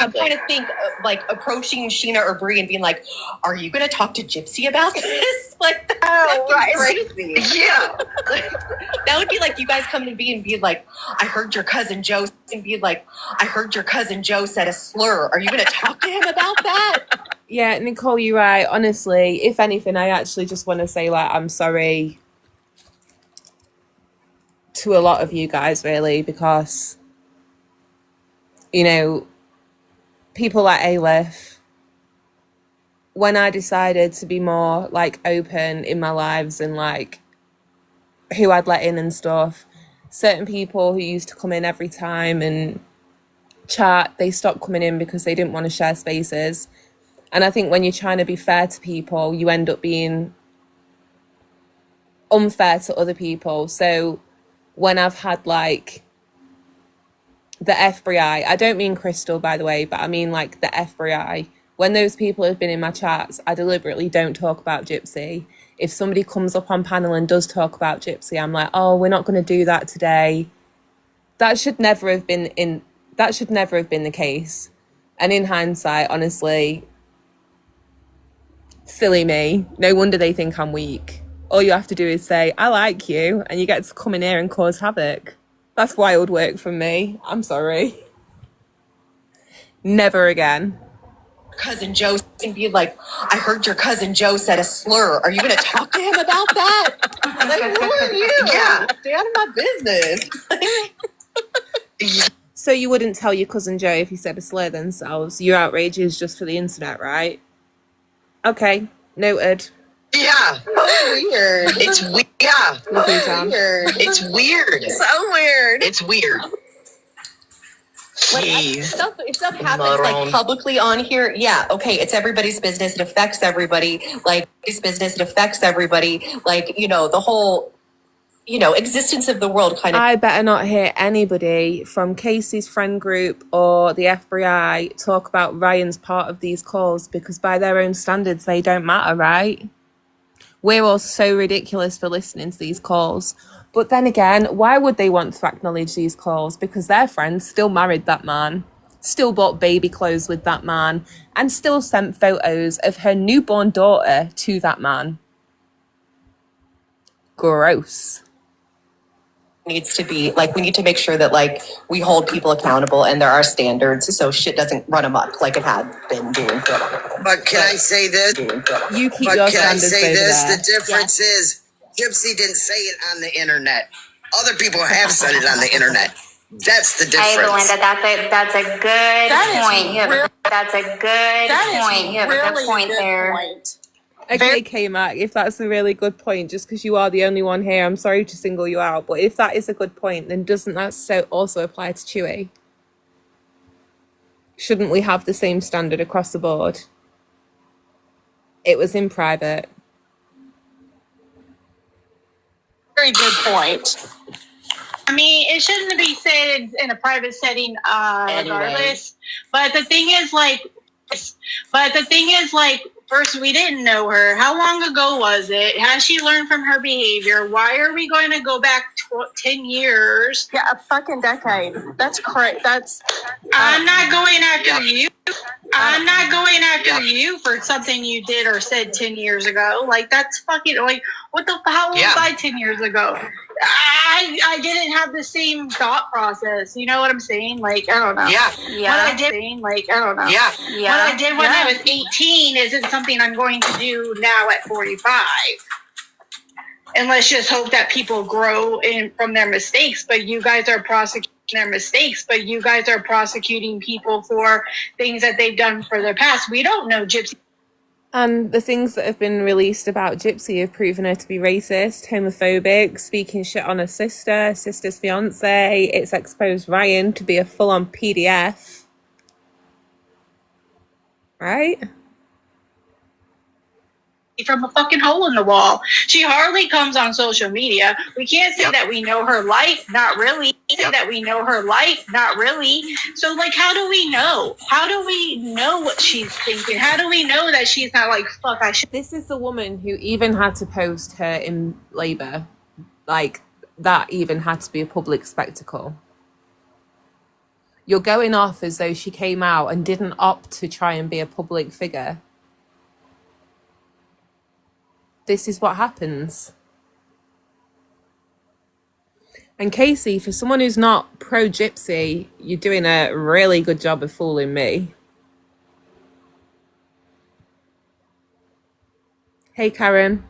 point of think like approaching Sheena or Brie and being like, "Are you going to talk to Gypsy about this?" Like, crazy. Yeah, that would be like you guys come to me and be like, "I heard your cousin Joe," and be like, "I heard your cousin Joe said a slur. Are you going to talk to him about that?" Yeah, Nicole, you're right. Honestly, if anything, I actually just want to say like I'm sorry to a lot of you guys, really, because, you know, people like Aleph, when I decided to be more like open in my lives and like who I'd let in and stuff, certain people who used to come in every time and chat, they stopped coming in because they didn't want to share spaces. And I think when you're trying to be fair to people, you end up being unfair to other people. So when I've had like the FBI, I don't mean Crystal, by the way, but I mean like the FBI, when those people have been in my chats, I deliberately don't talk about Gypsy. If somebody comes up on panel and does talk about Gypsy, I'm like, oh, we're not going to do that today. That should never have been the case. And in hindsight, honestly, silly me. No wonder they think I'm weak. All you have to do is say, I like you, and you get to come in here and cause havoc. That's wild work from me. I'm sorry. Never again. Cousin Joe and be like, "I heard your cousin Joe said a slur. Are you going to talk to him about that?" I'm like, who are you? Yeah. Stay out of my business. So you wouldn't tell your cousin Joe if he said a slur themselves. Your outrage is just for the internet, right? Okay, noted. Yeah. Weird. It's weird. Yeah. Weird. It's weird. So weird. It's weird. Like, if stuff happens like publicly on here, yeah, okay, it's everybody's business. It affects everybody. Like, it's business. It affects everybody. Like, you know, the whole, you know, existence of the world kind of. I better not hear anybody from Casey's friend group or the FBI talk about Ryan's part of these calls, because by their own standards, they don't matter, right? We're all so ridiculous for listening to these calls. But then again, why would they want to acknowledge these calls? Because their friends still married that man, still bought baby clothes with that man, and still sent photos of her newborn daughter to that man. Gross. Needs to be like, we need to make sure that like we hold people accountable and there are standards so shit doesn't run amok like it had been doing. But can I say this? You keep But your can I standards say over this? there. The difference is Gypsy didn't say it on the internet. Other people have said it on the internet. That's the difference. Hey, Belinda, that's a good point. That's a good point. You have a good point there. Okay, K-Mac, if that's a really good point, just because you are the only one here, I'm sorry to single you out, but if that is a good point, then doesn't that also apply to Chewy? Shouldn't we have the same standard across the board? It was in private. Very good point. I mean, it shouldn't be said in a private setting, regardless. But the thing is, first, we didn't know her. How long ago was it? Has she learned from her behavior? Why are we going to go back 10 years? Yeah, a fucking decade. That's correct. I'm not going after you. I'm not going after you for something you did or said 10 years ago. Like, that's fucking, like, what the, how old was I 10 years ago? I didn't have the same thought process. You know what I'm saying? Like, I don't know. Yeah. What I did, like, I don't know. Yeah. What I did when I was 18 isn't something I'm going to do now at 45. And let's just hope that people grow from their mistakes. But you guys are prosecuting their mistakes. But you guys are prosecuting people for things that they've done for their past. We don't know Gypsy. And the things that have been released about Gypsy have proven her to be racist, homophobic, speaking shit on her sister's fiance. It's exposed Ryan to be a full-on PDF. Right? From a fucking hole in the wall. She hardly comes on social media. We can't say that we know her life. Not really. That we know her life. Not really. So, like, how do we know? How do we know what she's thinking? How do we know that she's not like, fuck, I should. This is the woman who even had to post her in Labour. Like, that even had to be a public spectacle. You're going off as though she came out and didn't opt to try and be a public figure. This is what happens. And Casey, for someone who's not pro-Gypsy, you're doing a really good job of fooling me. Hey, Karen.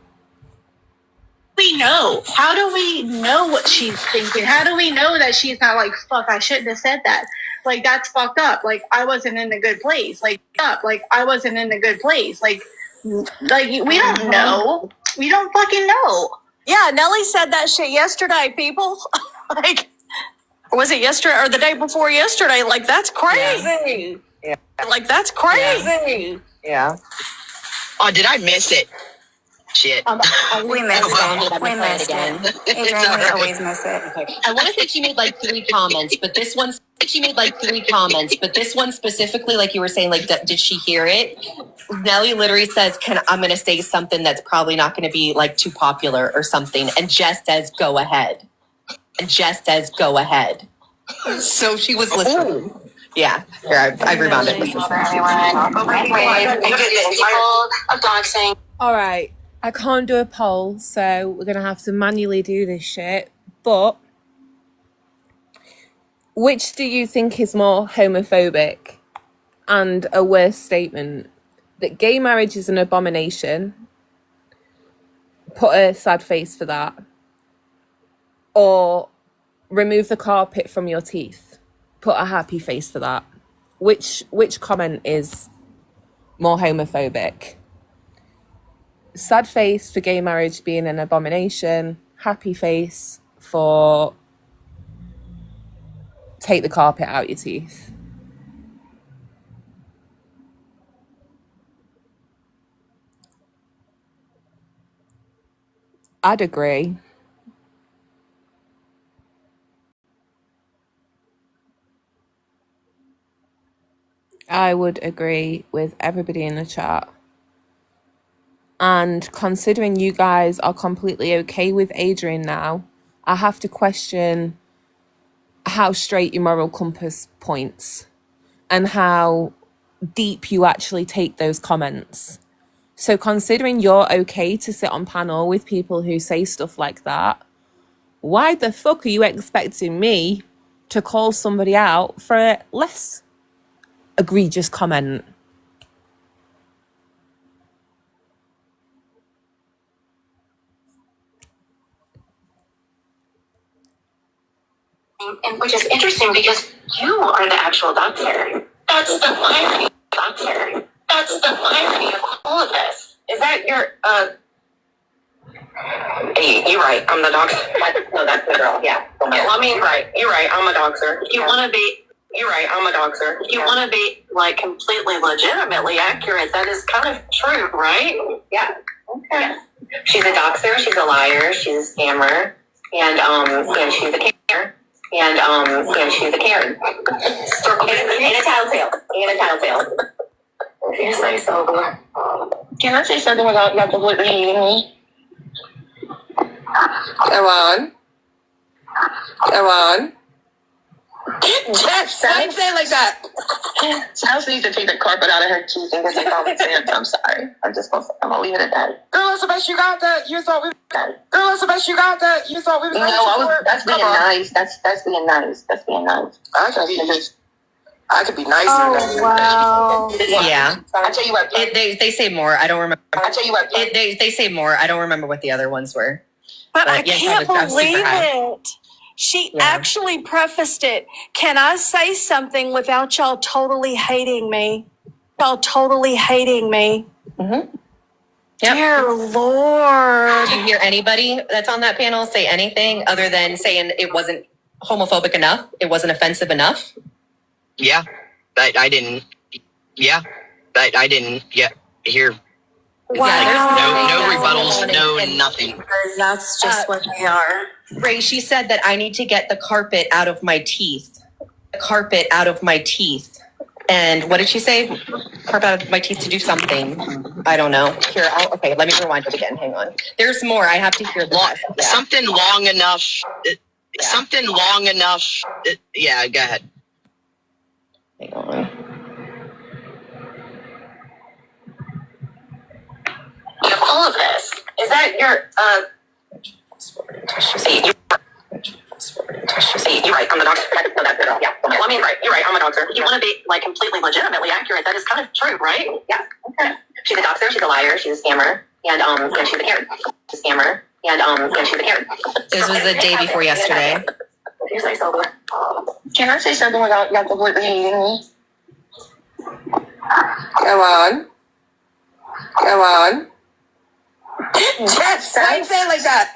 We know. How do we know what she's thinking? How do we know that she's not like, fuck, I shouldn't have said that? Like, that's fucked up. Like, I wasn't in a good place. Like, I wasn't in a good place. Like, we don't know. We don't fucking know. Yeah, Nelly said that shit yesterday, people. Like, was it yesterday or the day before yesterday? Like, that's crazy. Yeah. Like, that's crazy. Yeah. Oh, did I miss it? Shit. We missed it. We missed it. Adrian, we always miss it. I want to say she made like 3 comments, but this one specifically, like you were saying, like, did she hear it? Nelly literally says, I'm going to say something that's probably not going to be like too popular or something. And Jess says, go ahead. So she was listening. Yeah. Here, I rebounded. All right. I can't do a poll, so we're going to have to manually do this shit. But which do you think is more homophobic and a worse statement? That gay marriage is an abomination. Put a sad face for that. Or remove the carpet from your teeth. Put a happy face for that. Which comment is more homophobic? Sad face for gay marriage being an abomination. Happy face for take the carpet out your teeth. I'd agree. I would agree with everybody in the chat. And considering you guys are completely okay with Adrian now, I have to question how straight your moral compass points and how deep you actually take those comments. So considering you're okay to sit on panel with people who say stuff like that, why the fuck are you expecting me to call somebody out for a less egregious comment? And which is interesting because you are the actual doctor. That's the irony, doctor. That's the irony of all of this. Is that your Hey, you're right. I'm the doctor. No, that's the girl. Yeah. Well, I mean, right. You're right. I'm a doctor. If you want to be, you're right. I'm a doctor. If you want to be like completely legitimately accurate, that is kind of true, right? Yeah. Okay. Yeah. She's a doxer. She's a liar. She's a scammer, and she's a Karen. And she's a Karen. And a tattletale. If you say so. Can I say something without you completely hating me? Come on. Yes, why you say it like that? Sals needs to take the carpet out of her teeth and get some common sense. I'm sorry. I'm gonna leave it at that. Girl, it's the best you got that. You thought we. Girl, it's the best you got that. You thought we was. That's being nice. That's being nice. That's being nice. I could be nicer. Oh, wow. Yeah. I tell you what. They say more. I don't remember. I tell you what. They say more. I don't remember what the other ones were. But I yes, can't I was super believe high. it. She actually prefaced it. Can I say something without y'all totally hating me? Y'all totally hating me. Mm-hmm. Dear Lord. Did you hear anybody that's on that panel say anything other than saying it wasn't homophobic enough? It wasn't offensive enough? Yeah, but I didn't. Yeah, but I didn't hear. Wow. No rebuttals, no nothing. Because that's just what they are. Ray, she said that I need to get the carpet out of my teeth. The carpet out of my teeth. And what did she say? Carpet out of my teeth to do something. I don't know. Here, okay, let me rewind it again. Hang on. There's more. I have to hear the rest. Yeah. Something long enough. Something long enough. Yeah, go ahead. Hang on. All of this. Is that your you're right, I'm the doctor. Yeah. Well, I mean, right, you're right, I'm a doctor. You want to be like completely legitimately accurate. That is kind of true, right? Yeah. Okay. She's a doctor, she's a liar, she's a scammer, and she's a Karen. She's a scammer, and she's a Karen. This was the day before yesterday. You say so. Can I say something without y'all completely hating me? Come on. Come on. Yes, why you say it like that?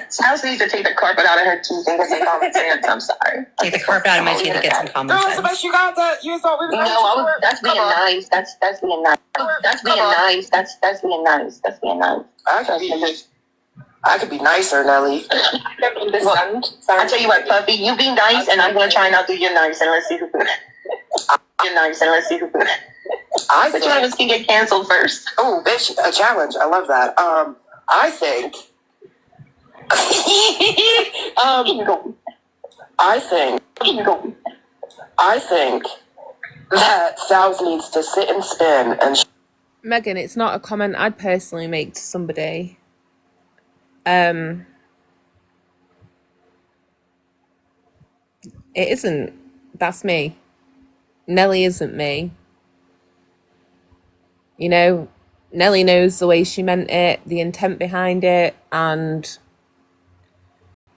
Sals needs to take the carpet out of her teeth and get some common sense. I'm sorry. Take the carpet out of my teeth and get some common Girl, it's the sense. best you got that. You thought we was. That's being nice. That's being nice. That's being nice. That's being nice. That's being nice. I could be nicer, Nelly. I tell you what, Puffy, you be nice, and I'm gonna try not to do your nice, and let's see who. You're nice, and let's see who. But you can get canceled first. Oh, bitch, a challenge. I love that. I think. I think that Sals needs to sit and spin and. Megan, it's not a comment I'd personally make to somebody. It isn't. That's me. Nelly isn't me. You know, Nelly knows the way she meant it, the intent behind it, and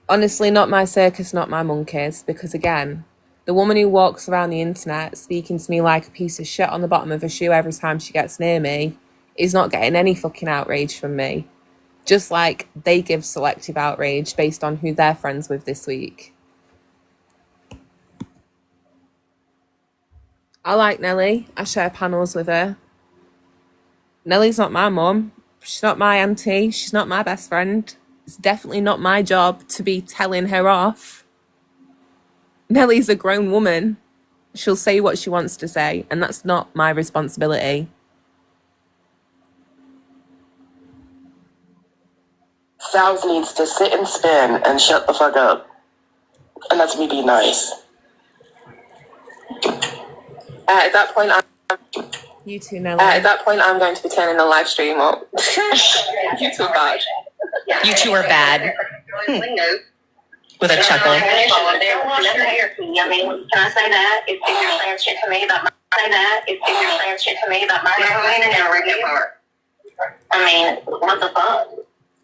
honestly, not my circus, not my monkeys, because again, the woman who walks around the internet speaking to me like a piece of shit on the bottom of her shoe every time she gets near me is not getting any fucking outrage from me. Just like they give selective outrage based on who they're friends with this week. I like Nelly. I share panels with her. Nelly's not my mum. She's not my auntie. She's not my best friend. It's definitely not my job to be telling her off. Nelly's a grown woman. She'll say what she wants to say, and that's not my responsibility. Sals needs to sit and spin and shut the fuck up. And that's me being nice. At that point, You too, Nelly. I'm going to be turning the live stream up. You too bad. You two are bad. With a chuckle. I mean, can I say that? If you're saying shit to me about my I mean, what the fuck?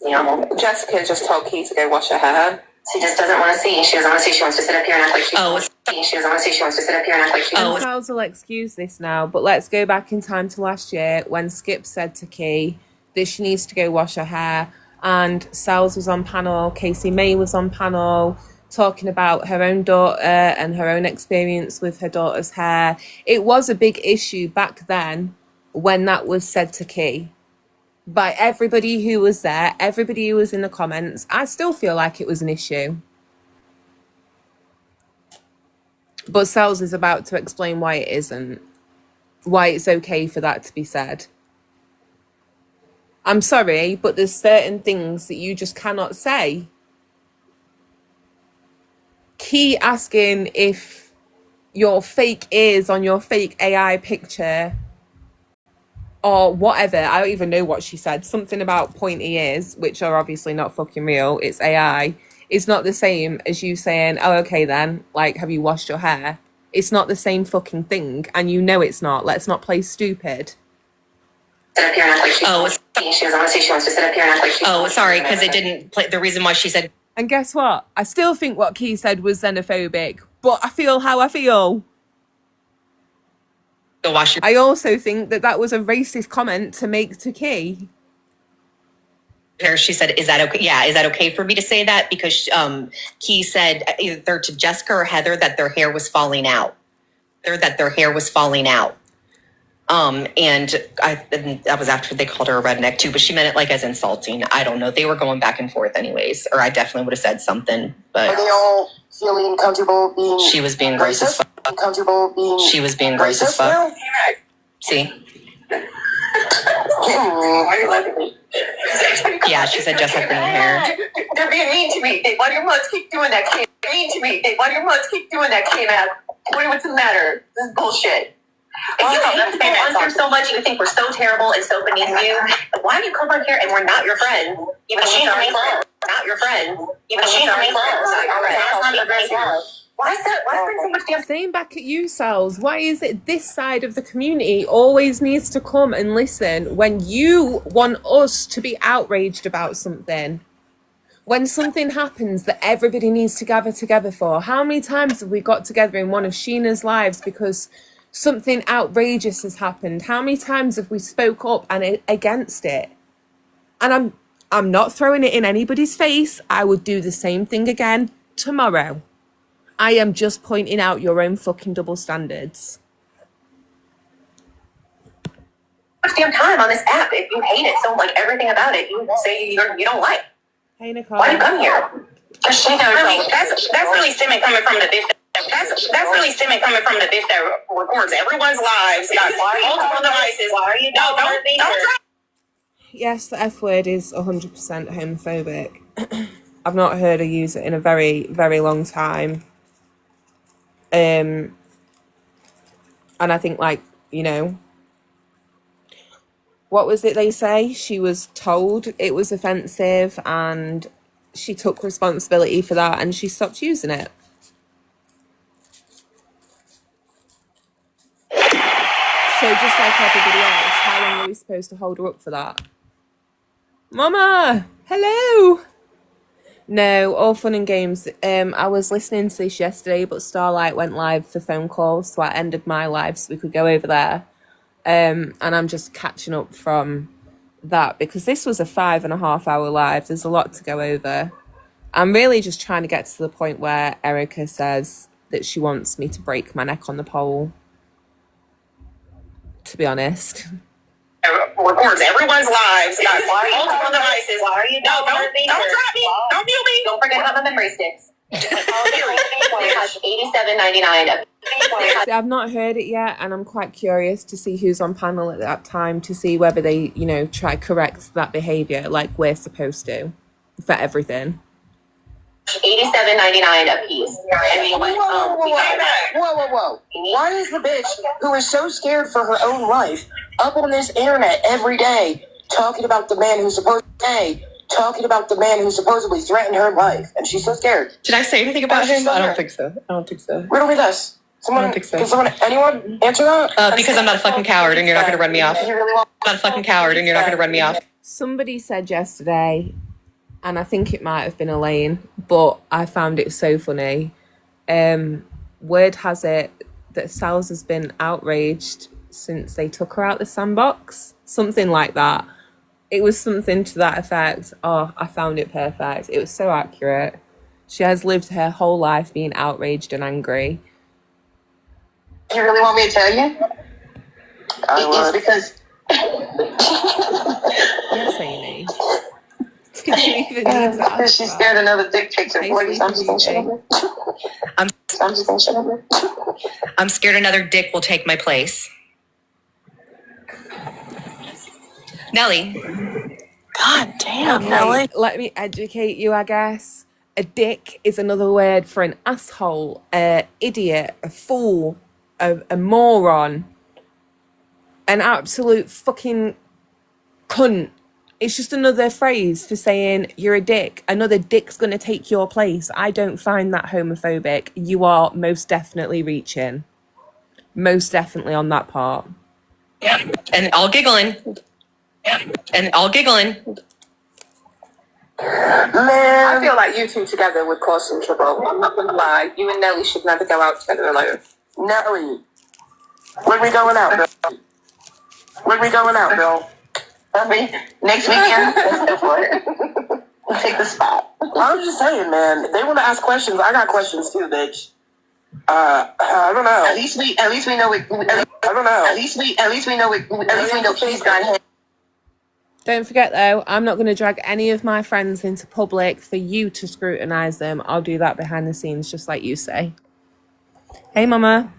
You know, Jessica just told Key to go wash her hair. she just doesn't want to see. She doesn't want to see. She wants to sit up here and act like she. Oh. She doesn't want to see. She wants to sit up here and act like she. And Sals will excuse this now, but let's go back in time to last year when Skip said to Key that she needs to go wash her hair, and Sals was on panel, Casey May was on panel, talking about her own daughter and her own experience with her daughter's hair. It was a big issue back then when that was said to Key. By everybody who was there, everybody who was in the comments, I still feel like it was an issue. But Sals is about to explain why it isn't. Why it's okay for that to be said. I'm sorry, but there's certain things that you just cannot say. Key asking if your fake ears on your fake AI picture or whatever. I don't even know what she said. Something about pointy ears, which are obviously not fucking real. It's AI. It's not the same as you saying, oh, okay then, like, have you washed your hair? It's not the same fucking thing. And you know it's not. Let's not play stupid. Sit up here and act like she wants to sit up here and act like she Oh, sorry, because it didn't play. The reason why she said. And guess what? I still think what Key said was xenophobic, but I feel how I feel. Go wash your I also think that that was a racist comment to make to Key. hair. She said, is that okay? Yeah, is that okay for me to say that? Because Key said either to Jessica or Heather that their hair was falling out. That their hair was falling out. And that was after they called her a redneck too, but she meant it like as insulting. I don't know. They were going back and forth anyways, or I definitely would have said something, but. Are they all feeling comfortable being She was being gross as fuck. Comfortable being She was being gross as fuck. See? Why are you laughing at me? Yeah, she said just like green hair. They're being mean to me. Why do your moms keep doing that? Mean to me. Why do your moms keep doing that? What's the matter? This is bullshit. If you hate people on here so much, you think we're so terrible and so beneath you. Why do you come on here and we're not your friends? Even though we're not your friends. Even though we're not your friends. Why is that? Why bring so much damn? Saying back at you, Sal's, why is it this side of the community always needs to come and listen when you want us to be outraged about something? When something happens that everybody needs to gather together for? How many times have we got together in one of Sheena's lives because something outrageous has happened? How many times have we spoke up and against it? And I'm not throwing it in anybody's face. I would do the same thing again tomorrow. I am just pointing out your own fucking double standards. Much damn time on this app. If you hate it so much, everything about it, you say you don't like. Hey, Nicole. Why do you come here? That's really stemming coming from the bitch. That's really stemming coming from the bitch that records everyone's lives. Got multiple devices. Why are you? Don't. Yes, the F word is 100% homophobic. I've not heard her use it in a very, very long time. And I think, like, you know, what was it they say? She was told it was offensive and she took responsibility for that and she stopped using it. So just like everybody else, how long are we supposed to hold her up for that? Mama, hello. No, all fun and games. I was listening to this yesterday, but Starlight went live for phone calls, so I ended my live so we could go over there. And I'm just catching up from that because this was a 5.5 hour live. There's a lot to go over. I'm really just trying to get to the point where Erica says that she wants me to break my neck on the pole. To be honest. Records everyone's lives. Got multiple devices. Why are you? Don't drop me. Don't mute me. Don't forget about the memory sticks. $87.99. See, I've not heard it yet, and I'm quite curious to see who's on panel at that time to see whether they, you know, try correct that behavior like we're supposed to for everything. $87.99 a piece. Whoa. Why is the bitch who is so scared for her own life up on this internet every day talking about the man who's supposedly threatened her life? And she's so scared. Did I say anything about him? I don't think so. Riddle me this. Can anyone answer that? Because I'm not a fucking coward and you're not going to run me off. I'm not a fucking coward and you're not going to run me off. Somebody said yesterday, and I think it might have been Elaine, but I found it so funny. Word has it that Sal's has been outraged since they took her out the sandbox. Something like that. It was something to that effect. Oh, I found it perfect. It was so accurate. She has lived her whole life being outraged and angry. You really want me to tell you? It's because... Yes, Amy. Did you even need to ask She's scared another dick pics at 40, so I'm just gonna shut up. I'm scared another dick will take my place. Nelly. God damn, Nelly. Let me educate you, I guess. A dick is another word for an asshole, a idiot, a fool, a moron, an absolute fucking cunt. It's just another phrase for saying you're a dick. Another dick's going to take your place. I don't find that homophobic. You are most definitely reaching. Most definitely on that part. Yeah. And all giggling. Yeah. And all giggling. Man, I feel like you two together would cause some trouble. I'm not gonna lie. You and Nelly should never go out together alone. Nelly, when we going out, girl? When we going out, girl? Next weekend, let's go for it. We'll take the spot. I was just saying, man. They want to ask questions. I got questions too, bitch. I don't know. At least we know it. I don't know. At least we know he's got him. Don't forget though, I'm not going to drag any of my friends into public for you to scrutinise them. I'll do that behind the scenes, just like you say. Hey, Mama.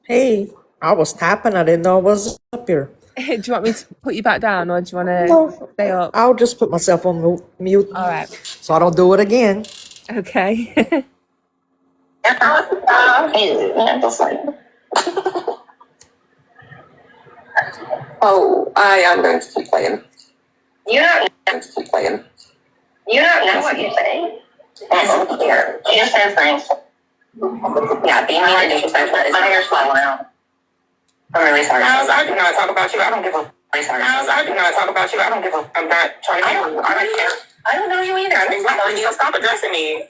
Hey, I was tapping. I didn't know I was up here. Do you want me to put you back down, or do you want to stay up? I'll just put myself on mute. All right. So I don't do it again. Okay. Oh, I am going to keep playing. You don't I'm going to keep playing. you don't know what you're saying. Listen here. She just says things. Yeah, being mean and disrespectful is my hair's falling out. I'm really sorry. I do not talk about you. I don't give a. Really sorry. I do not talk about you. I don't give a. I'm not trying to. I don't care. I don't know you either. I'm just telling you. So stop addressing me.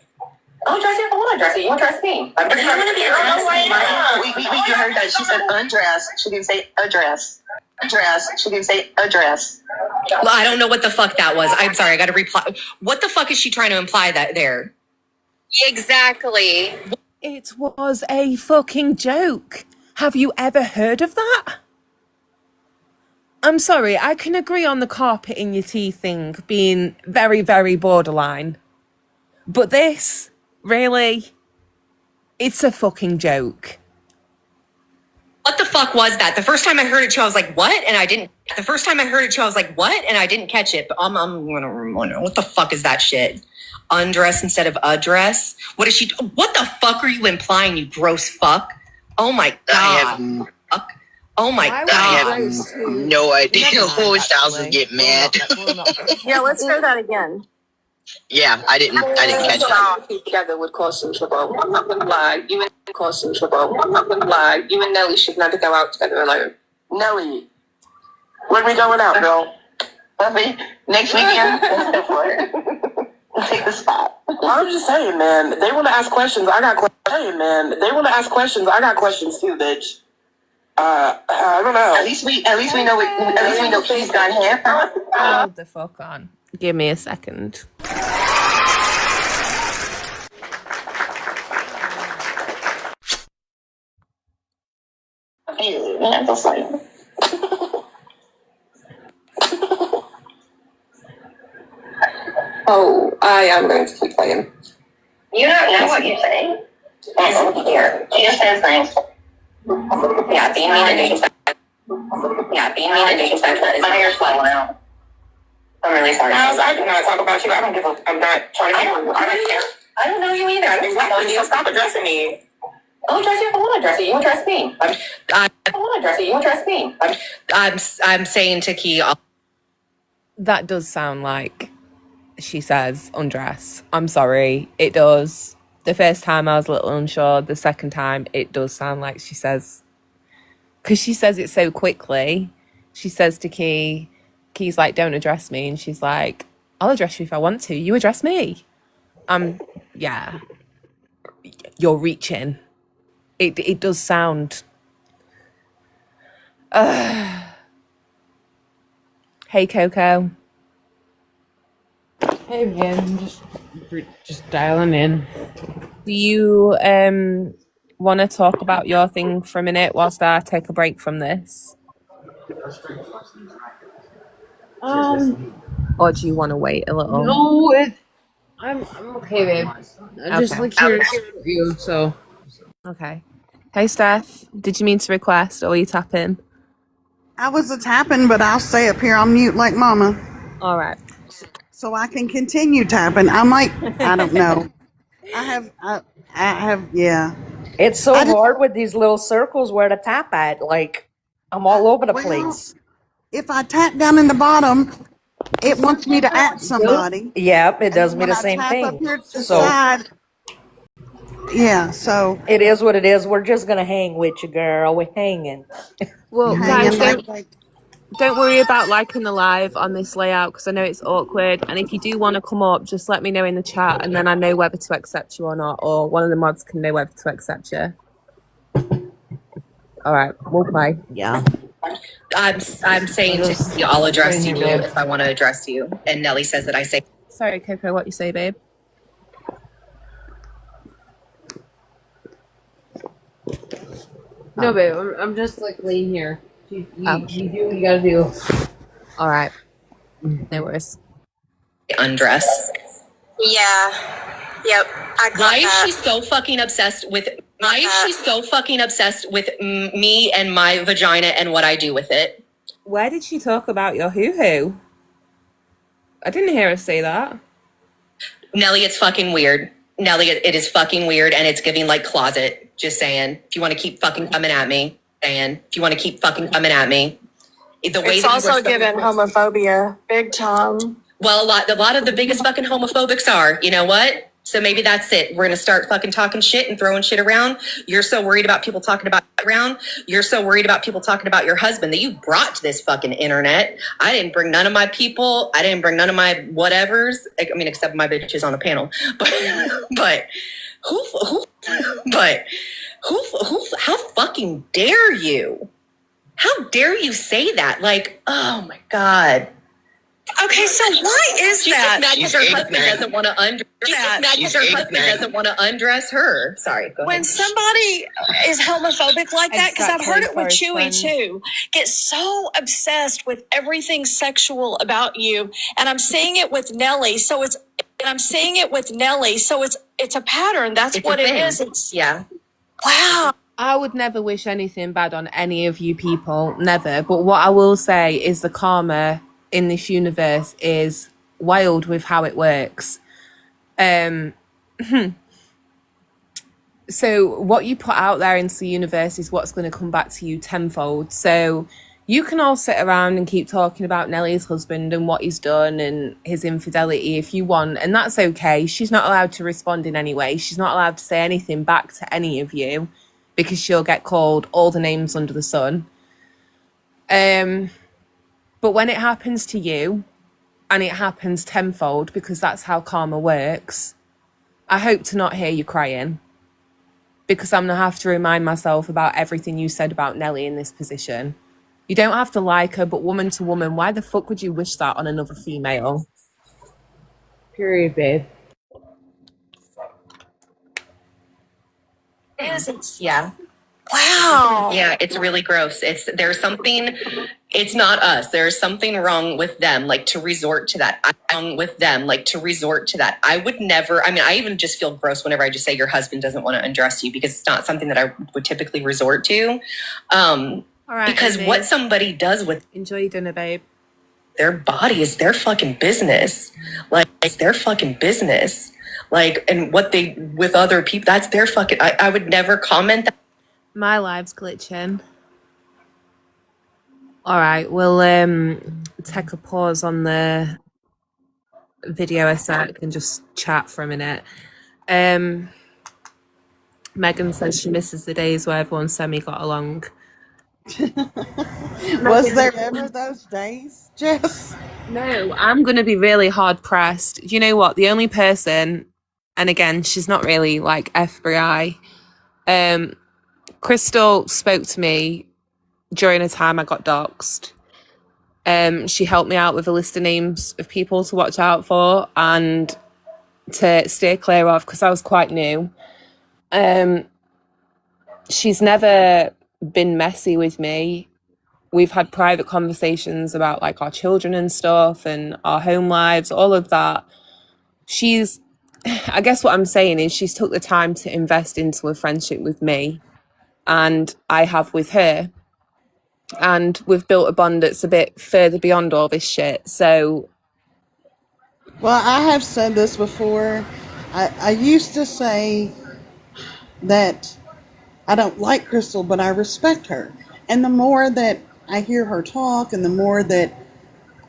Don't dress you if I want to dress you. You address me. I'm just trying to be We heard that. She said undress. She didn't say address. Address. She didn't say address. Well, I don't know what the fuck that was. I'm sorry. I got to reply. What the fuck is she trying to imply that there? Exactly. It was a fucking joke. Have you ever heard of that? I'm sorry, I can agree on the carpet in your tea thing being very, very borderline. But this, really? It's a fucking joke. What the fuck was that? The first time I heard it too, I was like, what? And I didn't. The first time I heard it too, I was like, what? And I didn't catch it. But I'm wondering, what the fuck is that shit? Undress instead of address? What is she? What the fuck are you implying, you gross fuck? Oh my god. Oh my god. I have no idea. Holy thousands get mad. Yeah, let's hear that again. Yeah, I didn't catch it. Together would cause some trouble. I'm not gonna lie. You and cause some trouble. I'm not gonna lie. You and Nelly should never go out together alone. Nelly, when we going out, girl? Next weekend, let's go for it. We'll take the spot. I was just saying, man. They want to ask questions. I got questions. Man, they want to ask questions. I got questions too, bitch. I don't know. At least we know it. At least we know he's got hair. Hold the fuck on. Give me a second. I'm so sorry. Oh, I am going to keep playing. You don't know what you're saying. Listen here. She just says things. Yeah, being mean and disrespectful. Yeah, being mean and disrespectful is my hair's falling out. I'm really sorry. I do not talk about you. I don't give a. I'm not trying to. I don't care. I don't know you either. I'm just telling you. So stop addressing me. I'll address you if I want to address you. You address me. If I want to address you. You address me. I'm saying to Key. That does sound like she says undress. I'm sorry, it does. The first time I was a little unsure. The second time, it does sound like she says, because she says it so quickly. She says to Key, Key's like, don't address me. And she's like, I'll address you if I want to. You address me. Yeah. You're reaching. It does sound. Hey, Coco. Hey again, just dialing in. Do you want to talk about your thing for a minute whilst I take a break from this? Or do you want to wait a little? No, I'm okay, babe. I'm just like curious about you, so. Okay. Hey, Steph. Did you mean to request, or are you tapping? I was a tapping, but I'll stay up here. I'll mute like mama. All right. so I can continue tapping. I might. I don't know. I have. Yeah. It's so hard with these little circles where to tap at. Like, I'm all over the place. If I tap down in the bottom, it wants me to at somebody. Yep, it does me when the I same tap thing. up here to the So side, yeah. So it is what it is. We're just gonna hang with you, girl. We're hanging. Well, hanging guys, like don't worry about liking the live on this layout because I know it's awkward. And if you do want to come up, just let me know in the chat, and then I know whether to accept you or not, or one of the mods can know whether to accept you. All right, we'll play. Yeah. I'm saying to you, I'll address you if I want to address you. And Nelly says that I say. Sorry, Coco, what you say, babe? No, babe, I'm just like laying here. You do what you gotta do. All right. No worries. Undress. Yeah. Yep. I got Why is that. she so fucking obsessed with? Why is she so fucking obsessed with me and my vagina and what I do with it? Where did she talk about your hoo-hoo? I didn't hear her say that. Nelly, it's fucking weird. Nelly, it is fucking weird, and it's giving like closet. Just saying. If you want to keep fucking coming at me, saying. If you want to keep fucking coming at me, the way It's that you also were so- given homophobia, big time. Well, a lot of the biggest fucking homophobics are. You know what? So maybe that's it. We're gonna start fucking talking shit and throwing shit around. You're so worried about people talking about around. You're so worried about people talking about your husband that you brought to this fucking internet. I didn't bring none of my people. I didn't bring none of my whatevers. I mean, except my bitches on the panel. But who? How fucking dare you? How dare you say that? Like, oh my god. Okay, so why is She's that? just mad because her husband doesn't want to undress. She's just mad because her She's husband doesn't want to undress her. Sorry, go When ahead. somebody is homophobic like that, because I've heard it with Exactly, Chewy first too, get so obsessed with everything sexual about you, and I'm seeing it with Nelly. So it's a pattern. That's It's what a it thing. is. It's Yeah. wow. I would never wish anything bad on any of you people, never. But what I will say is the karma in this universe is wild with how it works. So what you put out there into the universe is what's going to come back to you tenfold. So you can all sit around and keep talking about Nelly's husband and what he's done and his infidelity if you want, and that's okay. She's not allowed to respond in any way. She's not allowed to say anything back to any of you because she'll get called all the names under the sun. But when it happens to you, and it happens tenfold because that's how karma works, I hope to not hear you crying, because I'm going to have to remind myself about everything you said about Nelly in this position. You don't have to like her, but woman to woman, why the fuck would you wish that on another female? Period, babe. It's yeah. Wow. Yeah, it's really gross. There's something. It's not us. There's something wrong with them. Like to resort to that. I would never. I mean, I even just feel gross whenever I just say your husband doesn't want to undress you, because it's not something that I would typically resort to. All right, because babe. what somebody does with Enjoy your dinner, babe. their body is their fucking business. Like it's their fucking business. Like, and what they with other people, that's their fucking. I would never comment that. My live's glitching. All right, we'll take a pause on the video a sec and just chat for a minute. Megan says she misses the days where everyone semi got along. was there ever those days, Jess? No, I'm going to be really hard pressed. You know what? The only person, and again, she's not really like FBI. Crystal spoke to me during a time I got doxxed. She helped me out with a list of names of people to watch out for and to steer clear of because I was quite new. She's never been messy with me. We've had private conversations about like our children and stuff and our home lives, all of that. I guess what I'm saying is she's took the time to invest into a friendship with me, and I have with her. And we've built a bond that's a bit further beyond all this shit. So Well, I have said this before. I used to say that I don't like Crystal, but I respect her. And the more that I hear her talk and the more that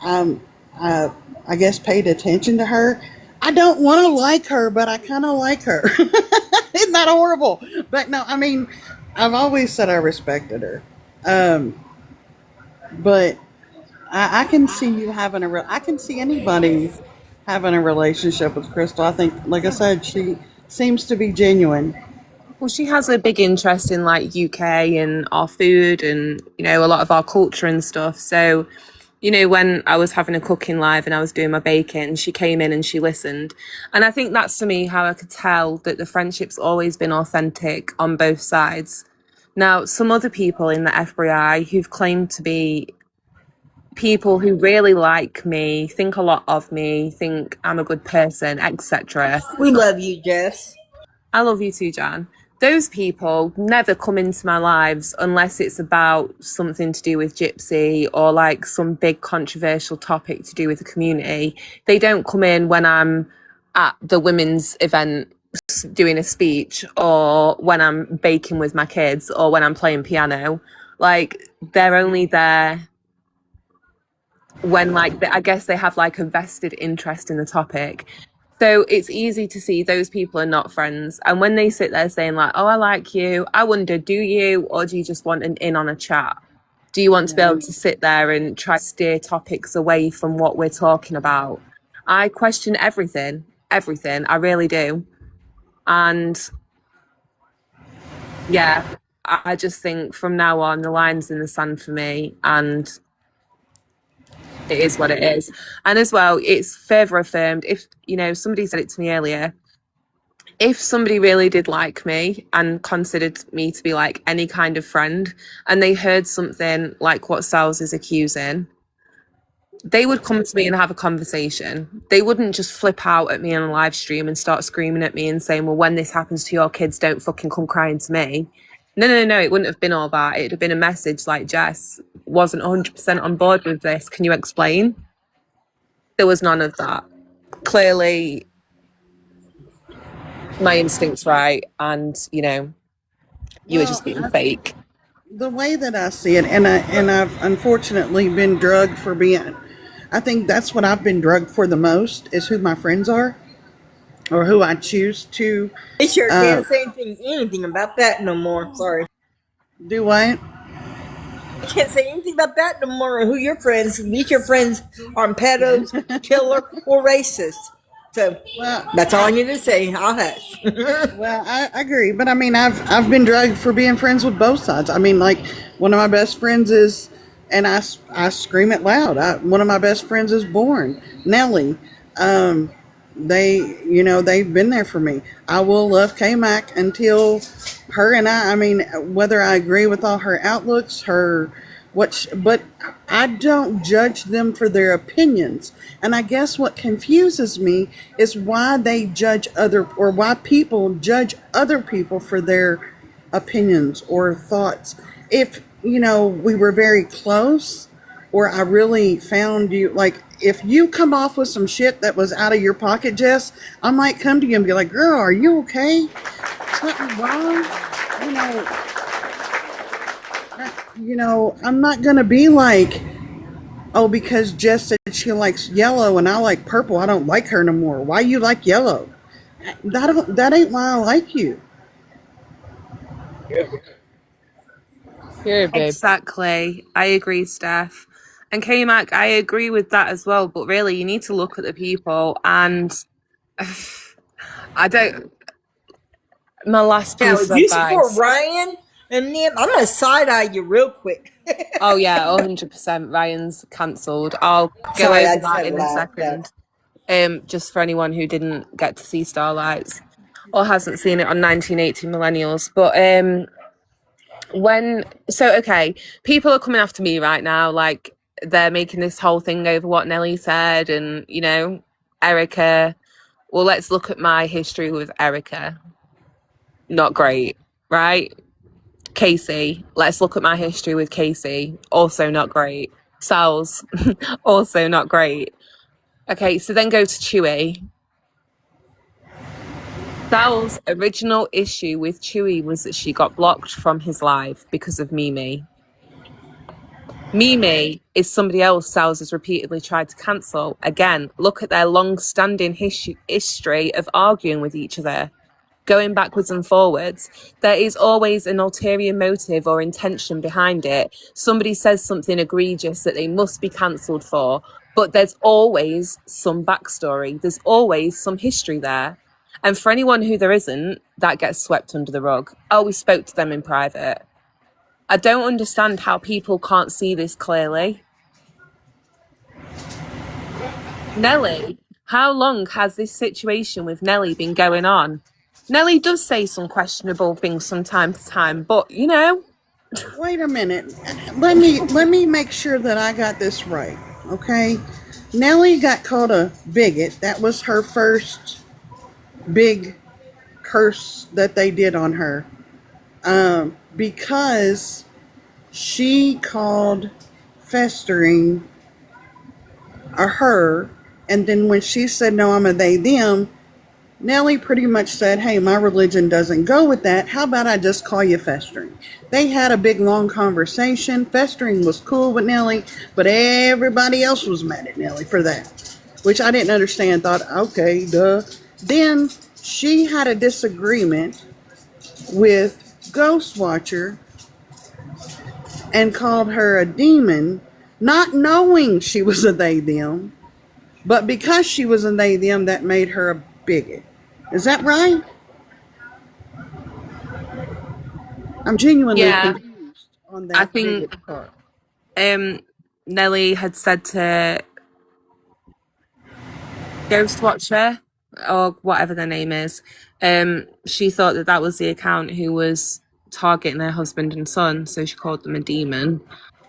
um, I, I guess paid attention to her, I don't want to like her, but I kind of like her. Isn't that horrible? But no, I mean, I've always said I respected her. Um, but I can see you having I can see anybody having a relationship with Crystal. I think, like I said, she seems to be genuine. Well, she has a big interest in like UK and our food and, you know, a lot of our culture and stuff. So, you know, when I was having a cooking live and I was doing my baking, she came in and she listened. And I think that's to me how I could tell that the friendship's always been authentic on both sides. Now, some other people in the FBI who've claimed to be people who really like me, think a lot of me, think I'm a good person, etc. We love you, Jess. I love you too, Jan. Those people never come into my lives unless it's about something to do with Gypsy or like some big controversial topic to do with the community. They don't come in when I'm at the women's event doing a speech or when I'm baking with my kids or when I'm playing piano. Like, they're only there when, like, I guess they have like a vested interest in the topic. So it's easy to see those people are not friends. And when they sit there saying like, oh, I like you, I wonder, do you, or do you just want an in on a chat? Do you want to be able to sit there and try to steer topics away from what we're talking about? I question everything, I really do. And yeah, I just think from now on, the line's in the sand for me, and it is what it is. And as well, it's further affirmed. If, you know, somebody said it to me earlier, if somebody really did like me and considered me to be like any kind of friend, and they heard something like what Sal's is accusing, they would come to me and have a conversation. They wouldn't just flip out at me on a live stream and start screaming at me and saying, well, when this happens to your kids, don't fucking come crying to me. No, it wouldn't have been all that. It'd have been a message like, Jess wasn't 100% on board with this. Can you explain? There was none of that. Clearly, my instinct's right, and, you know, you were just being fake. The way that I see it, and I've unfortunately been drugged for being. I think that's what I've been drugged for the most is who my friends are, or who I choose to. They sure can't say anything about that no more. Sorry. Do what? I can't say anything about that no more. Who your friends? These your friends are pedos, killer, or racist. So that's all I need to say. I'll hush. Well, I agree, but I mean, I've been drugged for being friends with both sides. I mean, like, one of my best friends is, and I scream it loud. One of my best friends is Born, Nelly. They, you know, they've been there for me. I will love K-Mac until her and I mean, whether I agree with all her outlooks, but I don't judge them for their opinions. And I guess what confuses me is why they judge why people judge other people for their opinions or thoughts. If, you know, we were very close, or I really found you, like, if you come off with some shit that was out of your pocket, Jess, I might come to you and be like, girl, are you okay? Something wrong? You know, I'm not going to be like, oh, because Jess said she likes yellow and I like purple, I don't like her no more. Why you like yellow? That ain't why I like you. Yeah, babe. Exactly. I agree, Steph. And K-Mac, I agree with that as well. But really, you need to look at the people. And I don't. My last piece of Now, if you advice. support Ryan and them, I'm gonna side eye you real quick. Oh yeah, 100%. Ryan's cancelled. I'll go Sorry, I over just that had in to a laugh, second. Just for anyone who didn't get to see Starlights or hasn't seen it on 1980 Millennials. But okay, people are coming after me right now, like they're making this whole thing over what Nelly said, and, you know, Erica. Well, let's look at my history with Erica. Not great, right? Casey, let's look at my history with Casey. Also not great. Sal's, also not great. Okay, so then go to Chewie. Sal's original issue with Chewie was that she got blocked from his live because of Mimi. Mimi is somebody else Sal's has repeatedly tried to cancel. Again, look at their long-standing history of arguing with each other, going backwards and forwards. There is always an ulterior motive or intention behind it. Somebody says something egregious that they must be cancelled for, but there's always some backstory. There's always some history there. And for anyone who there isn't, that gets swept under the rug. Oh, we spoke to them in private. I don't understand how people can't see this clearly. Nelly, how long has this situation with Nelly been going on? Nelly does say some questionable things from time to time, but you know. Wait a minute. Let me make sure that I got this right. Okay? Nelly got called a bigot. That was her first big curse that they did on her. Because she called Festering a her, and then when she said, no, I'm a they, them, Nelly pretty much said, hey, my religion doesn't go with that. How about I just call you Festering? They had a big, long conversation. Festering was cool with Nelly, but everybody else was mad at Nelly for that, which I didn't understand. Thought, okay, duh. Then she had a disagreement with Ghostwatcher and called her a demon, not knowing she was a they, them. But because she was a they, them, that made her a bigot. Is that right? I'm genuinely confused on that. I think part. Nelly had said to Ghostwatcher, or whatever their name is, she thought that was the account who was targeting her husband and son, so she called them a demon.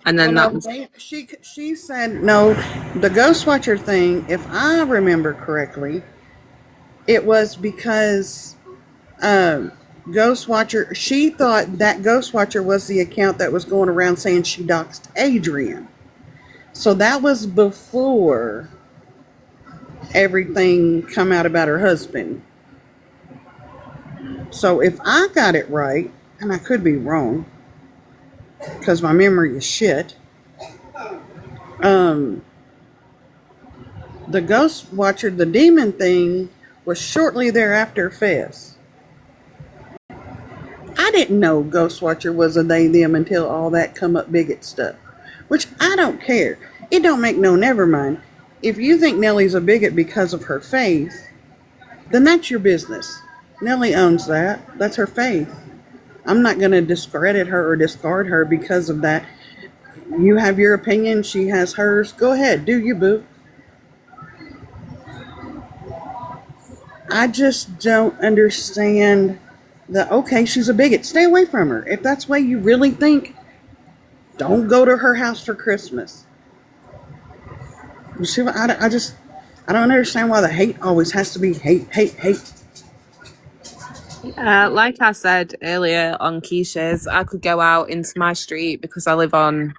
And then she said, no, the Ghostwatcher thing, if I remember correctly, it was because Ghostwatcher, she thought that Ghostwatcher was the account that was going around saying she doxed Adrian. So that was before everything come out about her husband. So if I got it right, and I could be wrong, because my memory is shit, the Ghostwatcher, the demon thing, was shortly thereafter Fez. I didn't know Ghostwatcher was a they, them until all that come up bigot stuff, which I don't care. It don't make no never mind. If you think Nelly's a bigot because of her faith, then that's your business. Nelly owns that. That's her faith. I'm not going to discredit her or discard her because of that. You have your opinion. She has hers. Go ahead. Do you, boo. I just don't understand okay, she's a bigot. Stay away from her. If that's the way you really think, don't go to her house for Christmas. You see, I don't understand why the hate always has to be hate. Like I said earlier on Keisha's, I could go out into my street because I live on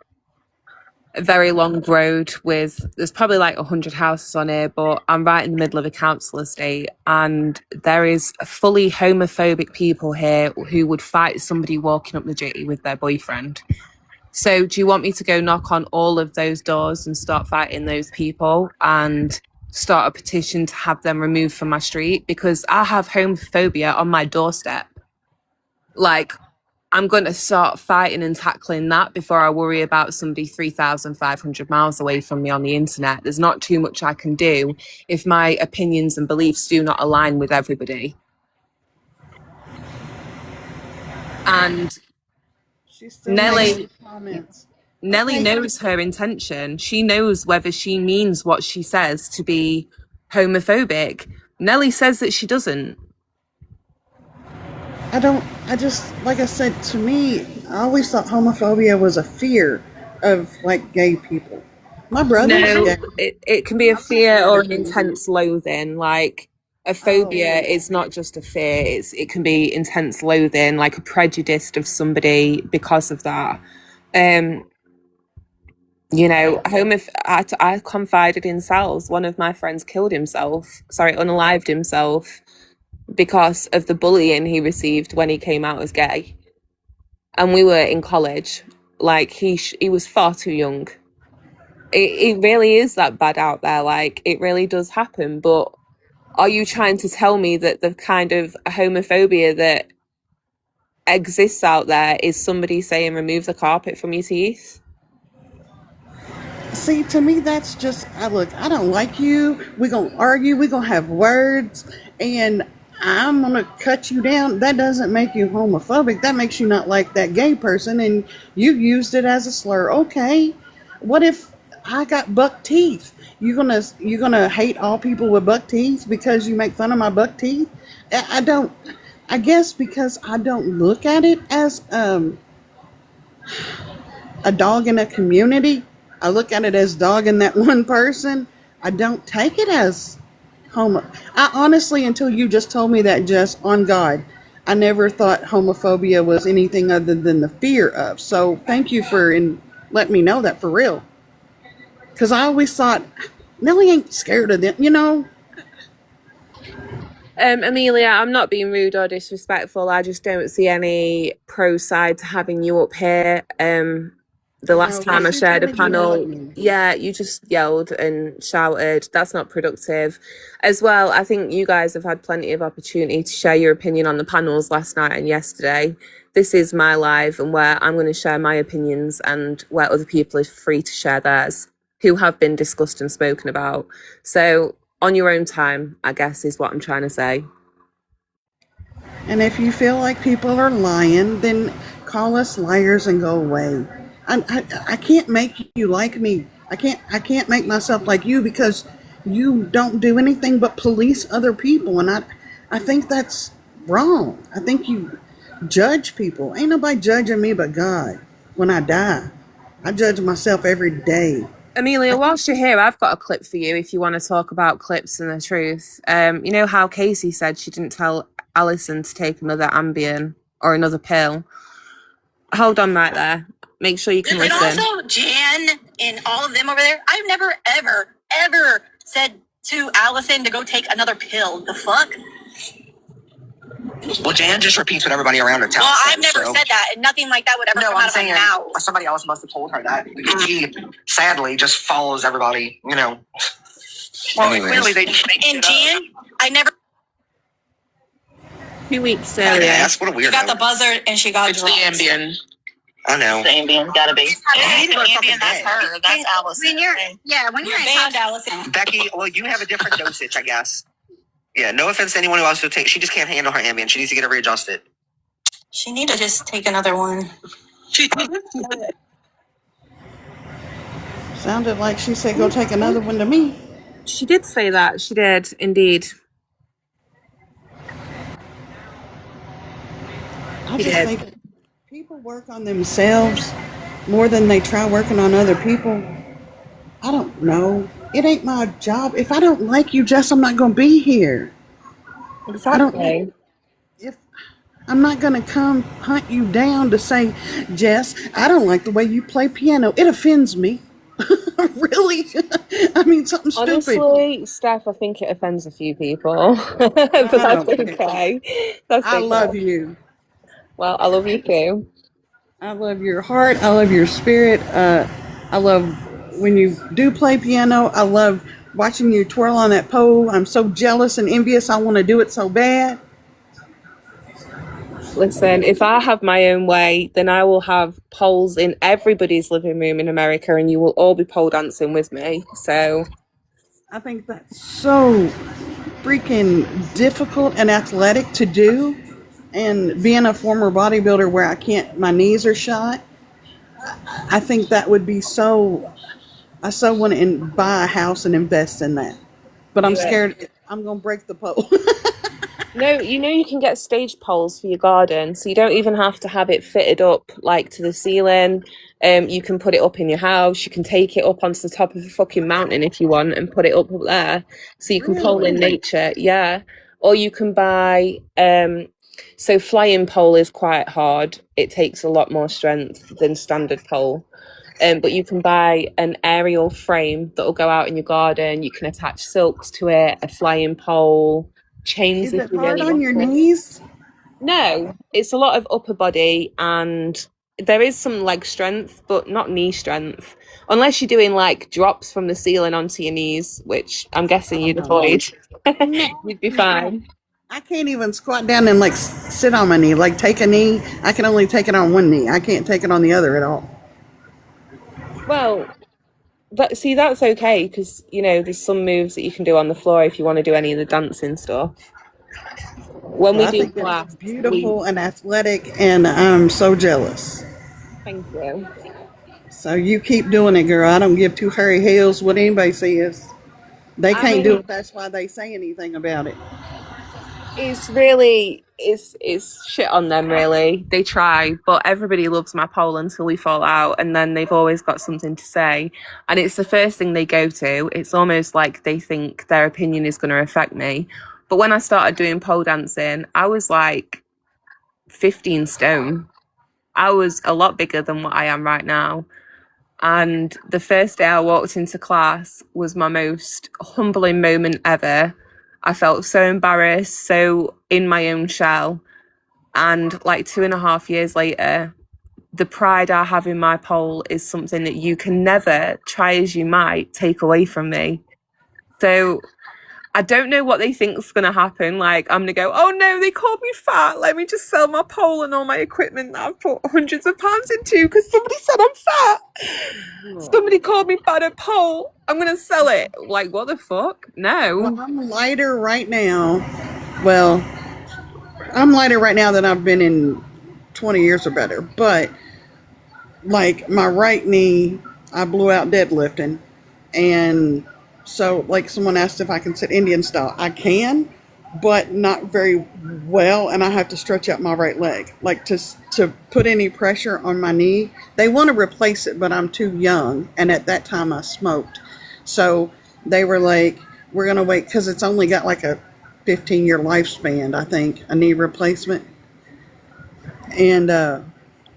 a very long road there's probably like 100 houses on here, but I'm right in the middle of a council estate, and there is fully homophobic people here who would fight somebody walking up the jetty with their boyfriend. So do you want me to go knock on all of those doors and start fighting those people and start a petition to have them removed from my street? Because I have homophobia on my doorstep. Like, I'm going to start fighting and tackling that before I worry about somebody 3,500 miles away from me on the internet. There's not too much I can do if my opinions and beliefs do not align with everybody. And Nelly knows her intention. She knows whether she means what she says to be homophobic. Nelly says that she doesn't. I just, like I said, to me, I always thought homophobia was a fear of, like, gay people. My brother. No, it can be a fear or an intense loathing. Like, a phobia is not just a fear. It can be intense loathing, like a prejudice of somebody because of that. You know, I confided in cells. One of my friends unalived himself because of the bullying he received when he came out as gay. And we were in college. Like, he was far too young. It really is that bad out there. Like, it really does happen. But are you trying to tell me that the kind of homophobia that exists out there is somebody saying remove the carpet from your teeth? See, to me, that's just, look, I don't like you. We're going to argue. We're going to have words. And I'm going to cut you down. That doesn't make you homophobic. That makes you not like that gay person. And you used it as a slur. Okay. What if I got buck teeth? You gonna hate all people with buck teeth because you make fun of my buck teeth? I guess because I don't look at it as a dog in a community. I look at it as dogging that one person. I don't take it as I honestly, until you just told me that, Jess, on God, I never thought homophobia was anything other than the fear of. So thank you for letting me know that for real. Because I always thought, Nelly ain't scared of them, you know? Amelia, I'm not being rude or disrespectful. I just don't see any pro side to having you up here. The last time I shared a panel, you just yelled and shouted. That's not productive. As well, I think you guys have had plenty of opportunity to share your opinion on the panels last night and yesterday. This is my live and where I'm going to share my opinions and where other people are free to share theirs who have been discussed and spoken about. So on your own time, I guess, is what I'm trying to say. And if you feel like people are lying, then call us liars and go away. I can't make you like me. I can't make myself like you because you don't do anything but police other people, and I think that's wrong. I think you judge people. Ain't nobody judging me but God. When I die, I judge myself every day. Amelia, whilst you're here, I've got a clip for you if you want to talk about clips and the truth. You know how Casey said she didn't tell Alison to take another Ambien or another pill? Hold on right there. Make sure you can listen. And also, Jan and all of them over there, I've never, ever said to Allison to go take another pill. The fuck? Well, Jan just repeats what everybody around her tells her. Well, I've never said that, and nothing like that would ever come out of my mouth. Somebody else must have told her that. She, sadly, just follows everybody, you know. Well, clearly they just make And Jan, I never... 2 weeks earlier. Yes, what a weirdo. She got the buzzer, and she got It's the Ambien. I know. The Ambien, gotta be. The Ambien, that's her. That's Allison. When you're in banned, Allison. Becky, well, you have a different dosage, I guess. Yeah, no offense to anyone who else will take. She just can't handle her Ambien. She needs to get it readjusted. She need to just take another one. Sounded like she said go take another one to me. She did say that. She did, indeed. I just think people work on themselves more than they try working on other people. I don't know. It ain't my job. If I don't like you, Jess, I'm not going to be here. Exactly. I'm not going to come hunt you down to say, Jess, I don't like the way you play piano. It offends me. Really? I mean, something stupid. Honestly, Steph, I think it offends a few people. But that's okay. I love you. Well, I love you too. I love your heart. I love your spirit. I love when you do play piano. I love watching you twirl on that pole. I'm so jealous and envious. I want to do it so bad. Listen, if I have my own way, then I will have poles in everybody's living room in America and you will all be pole dancing with me. So I think that's so freaking difficult and athletic to do. And being a former bodybuilder where my knees are shot, I think that would be I so want to buy a house and invest in that. But I'm scared I'm going to break the pole. No, you can get stage poles for your garden, so you don't even have to have it fitted up like to the ceiling. You can put it up in your house. You can take it up onto the top of a fucking mountain if you want and put it up there, so you can pole in nature. Yeah, or you can buy. So flying pole is quite hard. It takes a lot more strength than standard pole. But you can buy an aerial frame that will go out in your garden. You can attach silks to it, a flying pole, chains Is if it you hard really on want your it. knees? No, it's a lot of upper body, and there is some leg strength, but not knee strength. Unless you're doing like drops from the ceiling onto your knees, which I'm guessing you'd avoid. You'd be fine. I can't even squat down and like sit on my knee. Like take a knee, I can only take it on one knee. I can't take it on the other at all. Well, that's okay, because there's some moves that you can do on the floor if you want to do any of the dancing stuff. When we I do think class, it's beautiful and athletic, and I'm so jealous. Thank you. So you keep doing it, girl. I don't give two hairy heels what anybody says. They can't do it. That's why they say anything about it. It's really it's shit on them, really. They try, but everybody loves my pole until we fall out, and then they've always got something to say, and it's the first thing they go to. It's almost like they think their opinion is going to affect me. But when I started doing pole dancing, I was like 15 stone. I was a lot bigger than what I am right now. And the first day I walked into class was my most humbling moment ever. I felt so embarrassed, so in my own shell. And like 2.5 years later, the pride I have in my pole is something that you can never, try as you might, take away from me. So I don't know what they think is going to happen. Like, I'm going to go, oh no, they called me fat. Let me just sell my pole and all my equipment that I've put hundreds of pounds into because somebody said I'm fat. Somebody called me bad at pole. I'm going to sell it. Like, what the fuck? No. Well, I'm lighter right now. Well, I'm lighter right now than I've been in 20 years or better. But, like, my right knee, I blew out deadlifting. And so, like, someone asked if I can sit Indian style. I can, but not very well, and I have to stretch out my right leg. Like, to put any pressure on my knee. They want to replace it, but I'm too young, and at that time I smoked. So they were like, we're going to wait, because it's only got like a 15-year lifespan, I think, a knee replacement. And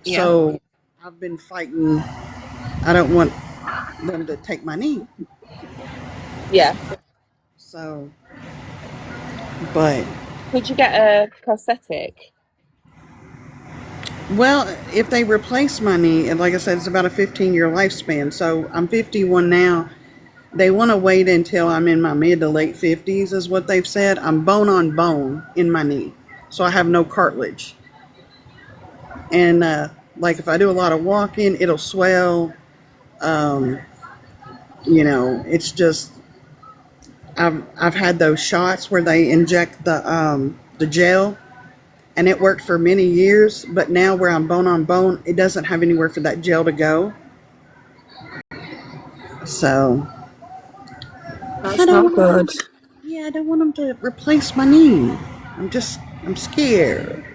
so I've been fighting. I don't want them to take my knee. Yeah. So, but could you get a prosthetic? Well, if they replace my knee, and like I said, it's about a 15-year lifespan. So I'm 51 now. They want to wait until I'm in my mid to late 50s, is what they've said. I'm bone on bone in my knee, so I have no cartilage. And like if I do a lot of walking, it'll swell. It's just I've had those shots where they inject the gel, and it worked for many years. But now where I'm bone on bone, it doesn't have anywhere for that gel to go. So that's not good. I don't want them to replace my knee. I'm scared.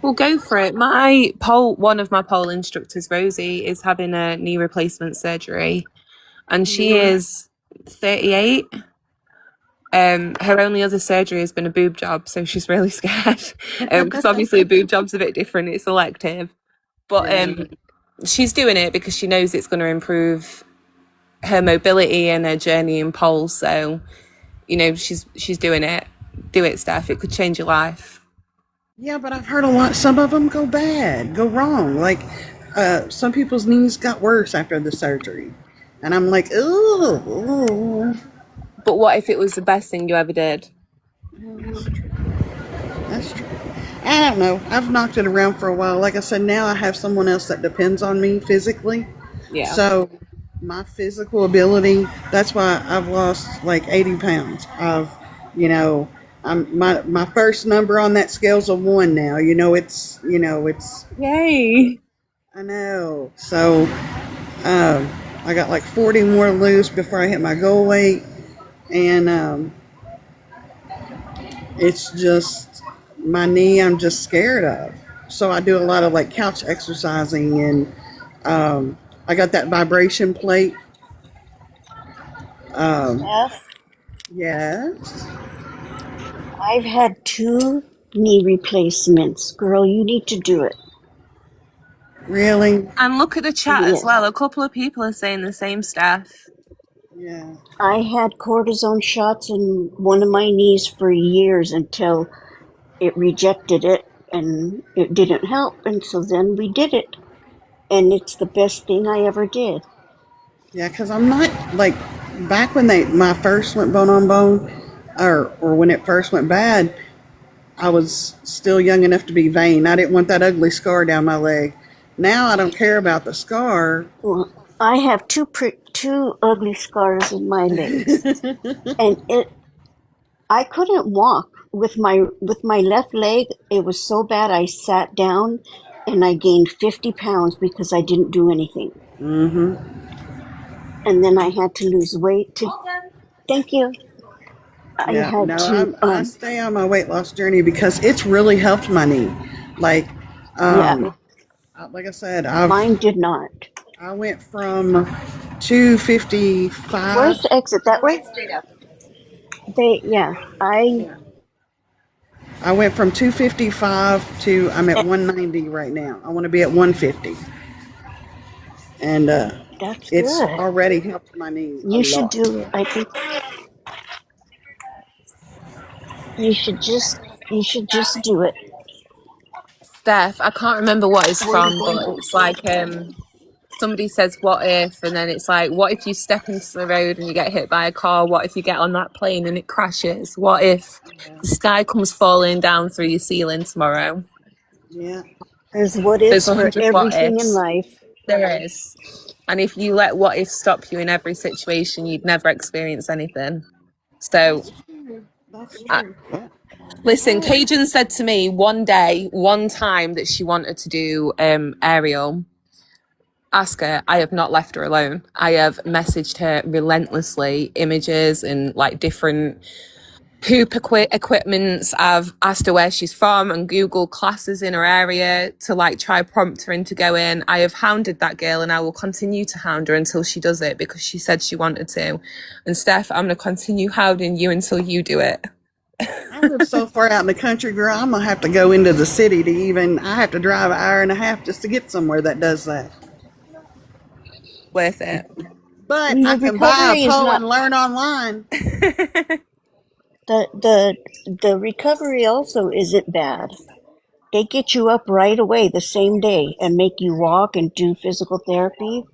Well, go for it. One of my pole instructors, Rosie, is having a knee replacement surgery, and she is 38. Her only other surgery has been a boob job, so she's really scared. Because obviously a boob job's a bit different; it's elective. But she's doing it because she knows it's going to improve her mobility and her journey in pole. So, she's doing it. Do it, Steph. It could change your life. Yeah, but I've heard a lot. Some of them go wrong. Like some people's knees got worse after the surgery, and I'm like, ooh. But what if it was the best thing you ever did? That's true. I don't know. I've knocked it around for a while. Like I said, now I have someone else that depends on me physically. Yeah. So my physical ability, that's why I've lost like 80 pounds. My first number on that scale's a 1 now. It's yay. I know. So I got like 40 more loose before I hit my goal weight. And it's just my knee I'm just scared of. So I do a lot of like couch exercising, and I got that vibration plate. Yes. I've had 2 knee replacements. Girl, you need to do it. Really? And look at the chat as Yes. well. A couple of people are saying the same stuff. Yeah. I had cortisone shots in one of my knees for years until it rejected it and it didn't help. And so then we did it. And it's the best thing I ever did. Yeah, because I'm not like back when my first went bone on bone, or when it first went bad. I was still young enough to be vain. I didn't want that ugly scar down my leg. Now I don't care about the scar. Well, I have two ugly scars in my legs, and I couldn't walk with my left leg. It was so bad I sat down, and I gained 50 pounds because I didn't do anything. Mm-hmm. And then I had to lose weight to. Thank you. I stay on my weight loss journey because it's really helped my knee. Like, like I said, mine did not. I went from 255. Where's the exit? That way? I went from 255 to I'm at 190 right now. I want to be at 150. And That's it's good. already helped my knee. You should do it. I think you should just do it. Steph, I can't remember what it's Where are from, you but going? it's like somebody says what if, and then it's like, what if you step into the road and you get hit by a car? What if you get on that plane and it crashes? What if the sky comes falling down through your ceiling tomorrow? Yeah. There's what ifs for 100 what everything in ifs. life. There is. And if you let what if stop you in every situation, you'd never experience anything. So, That's true. listen, Cajun said to me one time that she wanted to do aerial. Ask her. I have not left her alone. I have messaged her relentlessly, images and like different hoop equipments. I've asked her where she's from and Google classes in her area to like try prompt her in to go in. I have hounded that girl and I will continue to hound her until she does it because she said she wanted to. And Steph, I'm going to continue hounding you until you do it. I live so far out in the country, girl. I'm gonna have to go into the city to even. I have to drive an hour and a half just to get somewhere that does that. Worth it. But And I the can buy recovery a is pole not- and learn online. The recovery also isn't bad. They get you up right away the same day and make you walk and do physical therapy.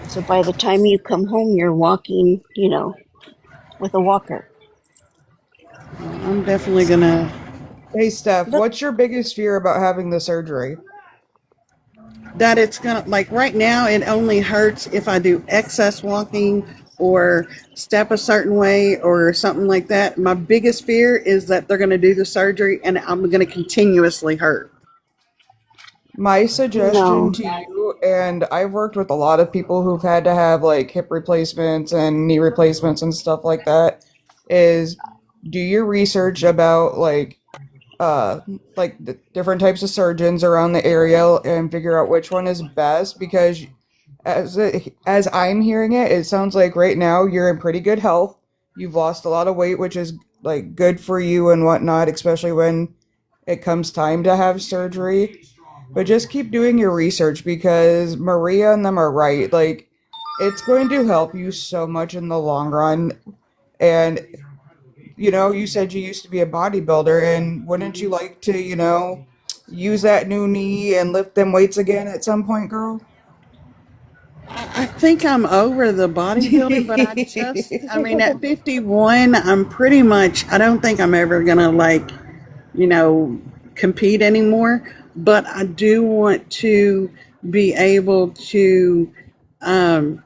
So by the time you come home, you're walking, with a walker. I'm definitely gonna. Hey, Steph, what's your biggest fear about having the surgery? That it's gonna, like right now, it only hurts if I do excess walking or step a certain way or something like that. My biggest fear is that they're gonna do the surgery and I'm gonna continuously hurt. My suggestion to you, and I've worked with a lot of people who've had to have like hip replacements and knee replacements and stuff like that, is do your research about like the different types of surgeons around the area and figure out which one is best, because as I'm hearing it, it sounds like right now you're in pretty good health. You've lost a lot of weight, which is like good for you and whatnot, especially when it comes time to have surgery. But just keep doing your research because Maria and them are right. Like, it's going to help you so much in the long run. And, you said you used to be a bodybuilder, and wouldn't you like to, use that new knee and lift them weights again at some point, girl? I think I'm over the bodybuilding, but at 51, I'm pretty much, I don't think I'm ever going to compete anymore. But I do want to be able to, go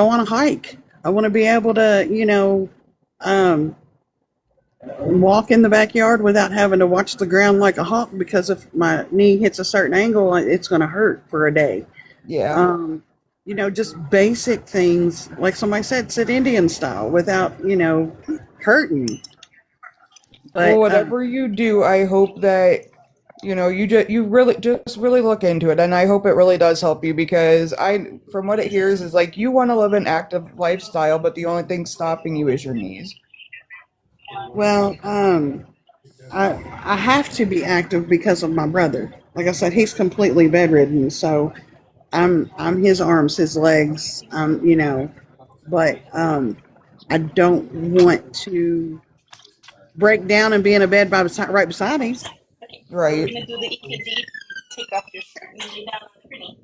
on a hike. I want to be able to, walk in the backyard without having to watch the ground like a hawk, because if my knee hits a certain angle, it's going to hurt for a day. Yeah. Just basic things, like somebody said, sit Indian style without, hurting. But, well, whatever you do, I hope that you really look into it, and I hope it really does help you, because from what it hears is like you want to live an active lifestyle, but the only thing stopping you is your knees. Well, I have to be active because of my brother. Like I said, he's completely bedridden, so I'm his arms, his legs, but I don't want to break down and be in a bed right beside him. Right. Take off your shirt and lay down on the pretty.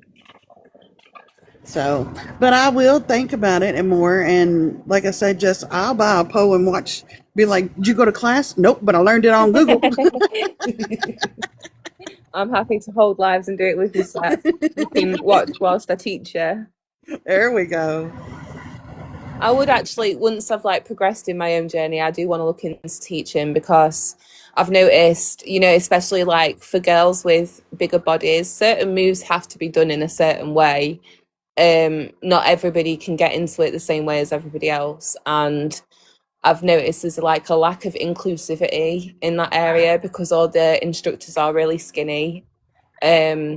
So, but I will think about it and more. And like I said, just I'll buy a Poe and watch. Be like, did you go to class? Nope, but I learned it on Google. I'm happy to hold lives and do it with you, Seth. You can watch whilst I teach you. There we go. I would actually, once I've like progressed in my own journey, I do want to look into teaching because I've noticed, especially like for girls with bigger bodies, certain moves have to be done in a certain way. Not everybody can get into it the same way as everybody else. And I've noticed there's like a lack of inclusivity in that area because all the instructors are really skinny. They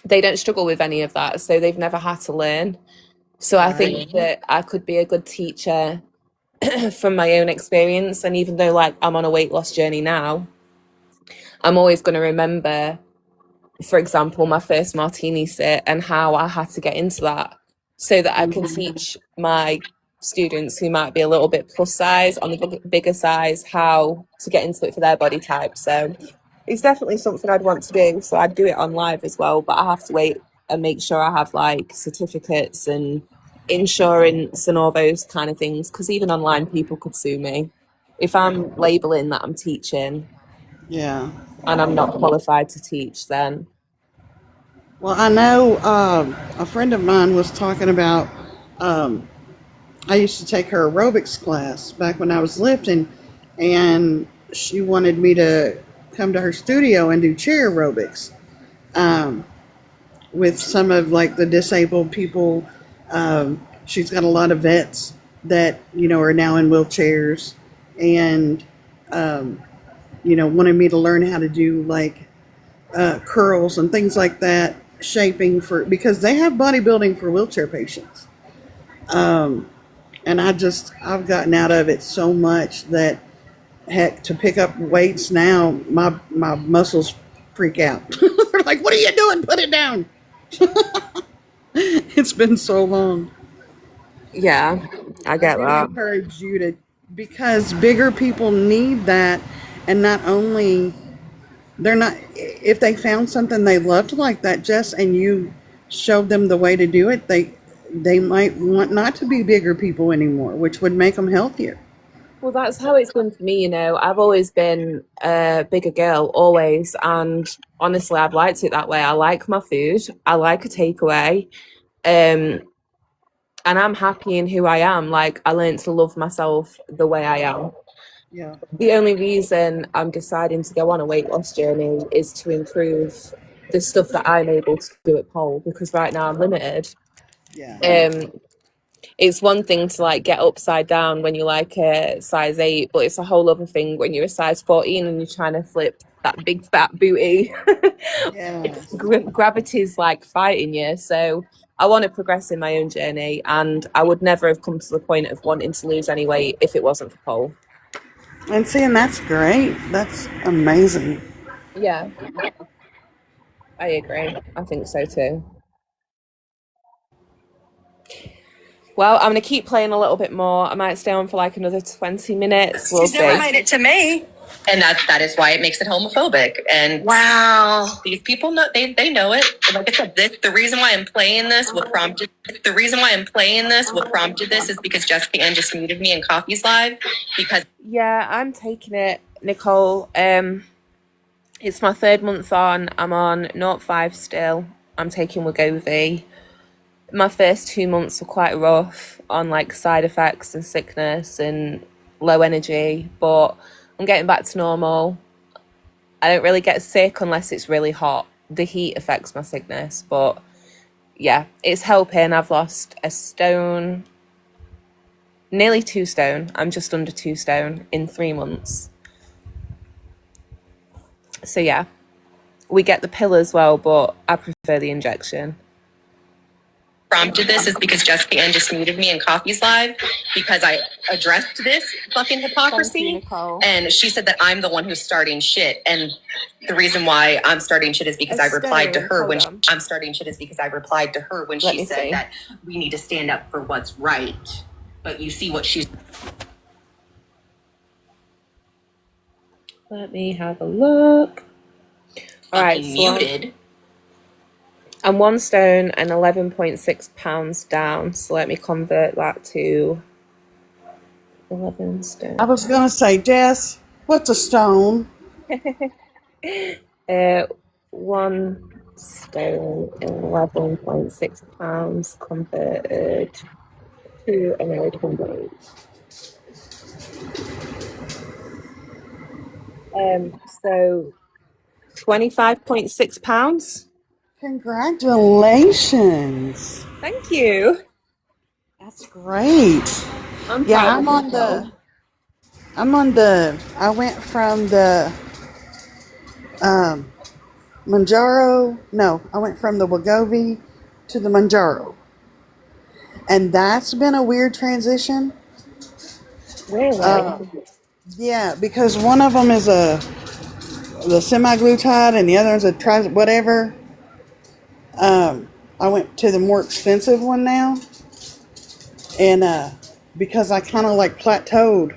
don't struggle with any of that, so they've never had to learn. So I think that I could be a good teacher from my own experience. And even though like I'm on a weight loss journey now, I'm always going to remember, for example, my first martini sit and how I had to get into that so that I can teach my students who might be a little bit plus size on the bigger size how to get into it for their body type. So it's definitely something I'd want to do. So I'd do it on live as well, but I have to wait and make sure I have like certificates and insurance and all those kind of things, because even online people could sue me if I'm labeling that I'm teaching. Yeah. And I'm not qualified to teach then. Well, I know a friend of mine was talking about, I used to take her aerobics class back when I was lifting, and she wanted me to come to her studio and do chair aerobics with some of like the disabled people. She's got a lot of vets that, are now in wheelchairs and, wanted me to learn how to do like curls and things like that, shaping because they have bodybuilding for wheelchair patients. And I've gotten out of it so much that heck, to pick up weights now, my muscles freak out. They're like, "What are you doing? Put it down." It's been so long. Yeah, I get I that. encourage you to, because bigger people need that, and not only they're not, if they found something they loved like that, Jess, and you showed them the way to do it, they might want not to be bigger people anymore, which would make them healthier. Well, that's how it's been for me, I've always been a bigger girl, always. And honestly, I've liked it that way. I like my food. I like a takeaway. And I'm happy in who I am. Like, I learned to love myself the way I am. Yeah. The only reason I'm deciding to go on a weight loss journey is to improve the stuff that I'm able to do at pole, because right now I'm limited. Yeah. It's one thing to like get upside down when you're like a size 8, but it's a whole other thing when you're a size 14 and you're trying to flip that big fat booty. Yes. Gravity's like fighting you. So I want to progress in my own journey, and I would never have come to the point of wanting to lose any weight if it wasn't for pole. And see, and that's great. That's amazing. Yeah, I agree. I think so too. Well, I'm going to keep playing a little bit more. I might stay on for like another 20 minutes. We'll see. Never made it to me. And that is why it makes it homophobic. And wow, these people know they know it. Like I said, the reason why I'm playing this, what prompted this is because Jessica Ann just muted me in Coffee's live because I'm taking it, Nicole. It's my 3rd month on. I'm on 0.5 still. I'm taking Wegovy. My first 2 months were quite rough on like side effects and sickness and low energy, but I'm getting back to normal. I don't really get sick unless it's really hot. The heat affects my sickness, but yeah, it's helping. I've lost a stone, nearly 2 stone. I'm just under 2 stone in 3 months. So yeah, we get the pill as well, but I prefer the injection. prompted this is because Jessica Ann just muted me in Coffee's live because I addressed this fucking hypocrisy. And she said that I'm the one who's starting shit. And the reason why I'm starting shit is because I replied to her when I'm starting shit is because I replied to her when she said that we need to stand up for what's right. But you see what she's. Let me have a look. All right, muted. I'm 1 stone and 11.6 pounds down. So let me convert that to 11 stone. I was gonna say, Jess, what's a stone? 1 stone and 11.6 pounds converted to American dollars. So 25.6 pounds. Congratulations. Thank you. That's great. I went from the Manjaro. No, I went from the Wegovy to the Manjaro. And that's been a weird transition. Really? Yeah, because one of them is the semaglutide and the other is a whatever. I went to the more expensive one now, and because I kind of like plateaued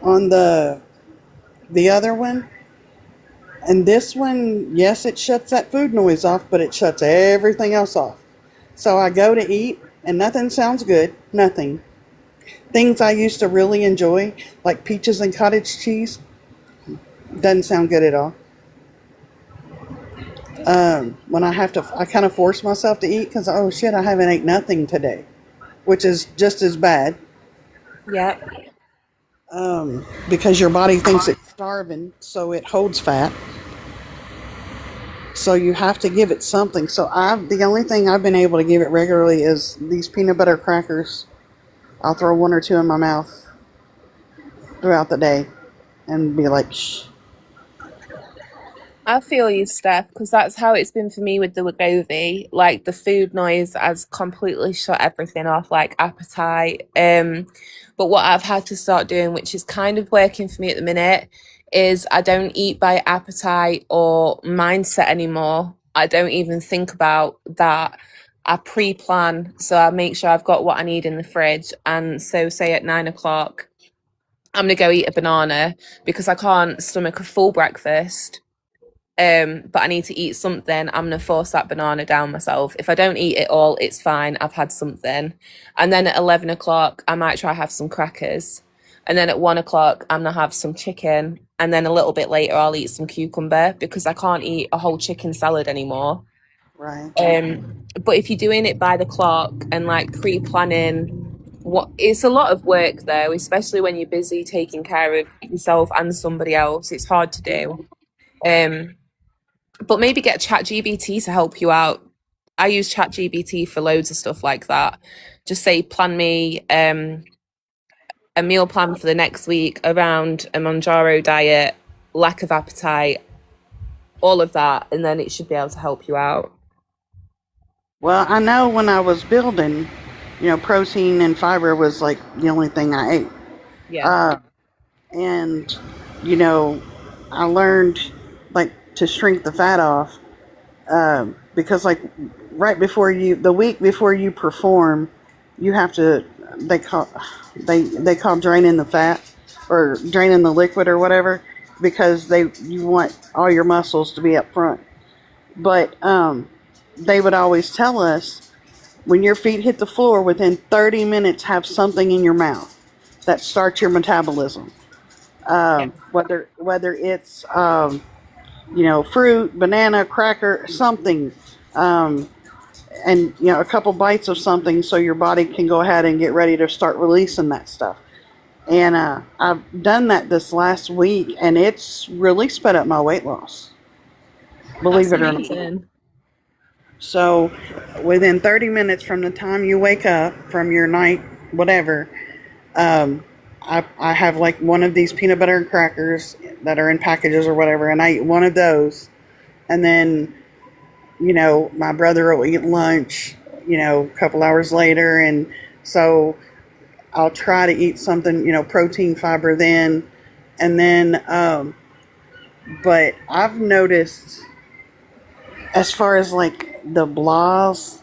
on the other one, and this one, yes, it shuts that food noise off, but it shuts everything else off. So I go to eat, and nothing sounds good. Nothing. Things I used to really enjoy, like peaches and cottage cheese, doesn't sound good at all. When I kind of force myself to eat because, oh shit, I haven't ate nothing today, which is just as bad. Yep. Because your body thinks it's starving, so it holds fat. So you have to give it something. So the only thing I've been able to give it regularly is these peanut butter crackers. I'll throw 1 or 2 in my mouth throughout the day and be like, shh. I feel you, Steph, because that's how it's been for me with the Wegovy. Like, the food noise has completely shut everything off, like appetite. But what I've had to start doing, which is kind of working for me at the minute, is I don't eat by appetite or mindset anymore. I don't even think about that. I pre-plan, so I make sure I've got what I need in the fridge. And so say at 9 o'clock, I'm going to go eat a banana because I can't stomach a full breakfast. But I need to eat something. I'm going to force that banana down myself. If I don't eat it all, it's fine. I've had something. And then at 11 o'clock, I might try have some crackers. And then at 1 o'clock, I'm going to have some chicken. And then a little bit later, I'll eat some cucumber because I can't eat a whole chicken salad anymore. Right. But if you're doing it by the clock and like pre-planning, it's a lot of work though, especially when you're busy taking care of yourself and somebody else. It's hard to do. But maybe get ChatGPT to help you out. I use ChatGPT for loads of stuff like that. Just say, plan me a meal plan for the next week around a Manjaro diet, lack of appetite, all of that, and then it should be able to help you out. Well, I know when I was building, protein and fiber was like the only thing I ate. Yeah. And, I learned like to shrink the fat off because like the week before you perform, you have to, they call draining the fat or draining the liquid or whatever, because you want all your muscles to be up front. But they would always tell us, when your feet hit the floor, within 30 minutes have something in your mouth that starts your metabolism. Whether it's fruit, banana, cracker, something, and a couple bites of something, so your body can go ahead and get ready to start releasing that stuff. And I've done that this last week, and it's really sped up my weight loss. Believe it or not. So within 30 minutes from the time you wake up from your night, whatever, I have like one of these peanut butter and crackers that are in packages or whatever, and I eat one of those. And then, my brother will eat lunch, a couple hours later. And so I'll try to eat something, protein, fiber then. And then, but I've noticed as far as like the blahs,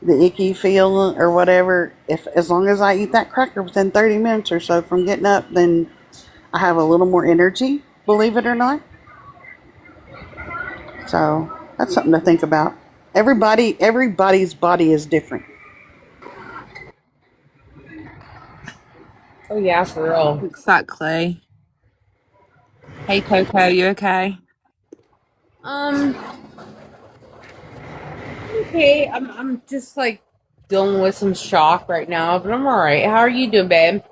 the icky feel or whatever, as long as I eat that cracker within 30 minutes or so from getting up, then I have a little more energy, believe it or not. So that's something to think about. Everybody's body is different. Oh yeah, for real. Exactly. Hey Coco, you okay? Okay, I'm just like dealing with some shock right now, but I'm alright. How are you doing, babe?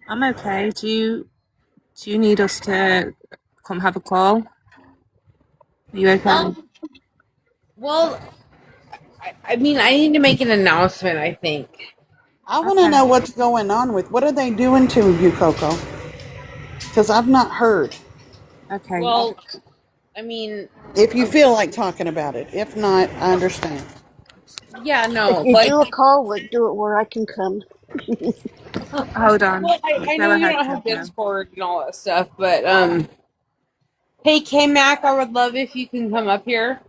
I'm okay. Do you need us to come have a call? Are you okay? Well, I mean, I need to make an announcement, I think. I want to know what's going on with. What are they doing to you, Coco? Because I've not heard. Okay. Well, I mean, if you feel like talking about it. If not, I understand. Yeah, no. If you Like, do a call, do it where I can come. Hold on. well, I know you don't have Discord and all that stuff, but hey, K-Mac, I would love if you can come up here.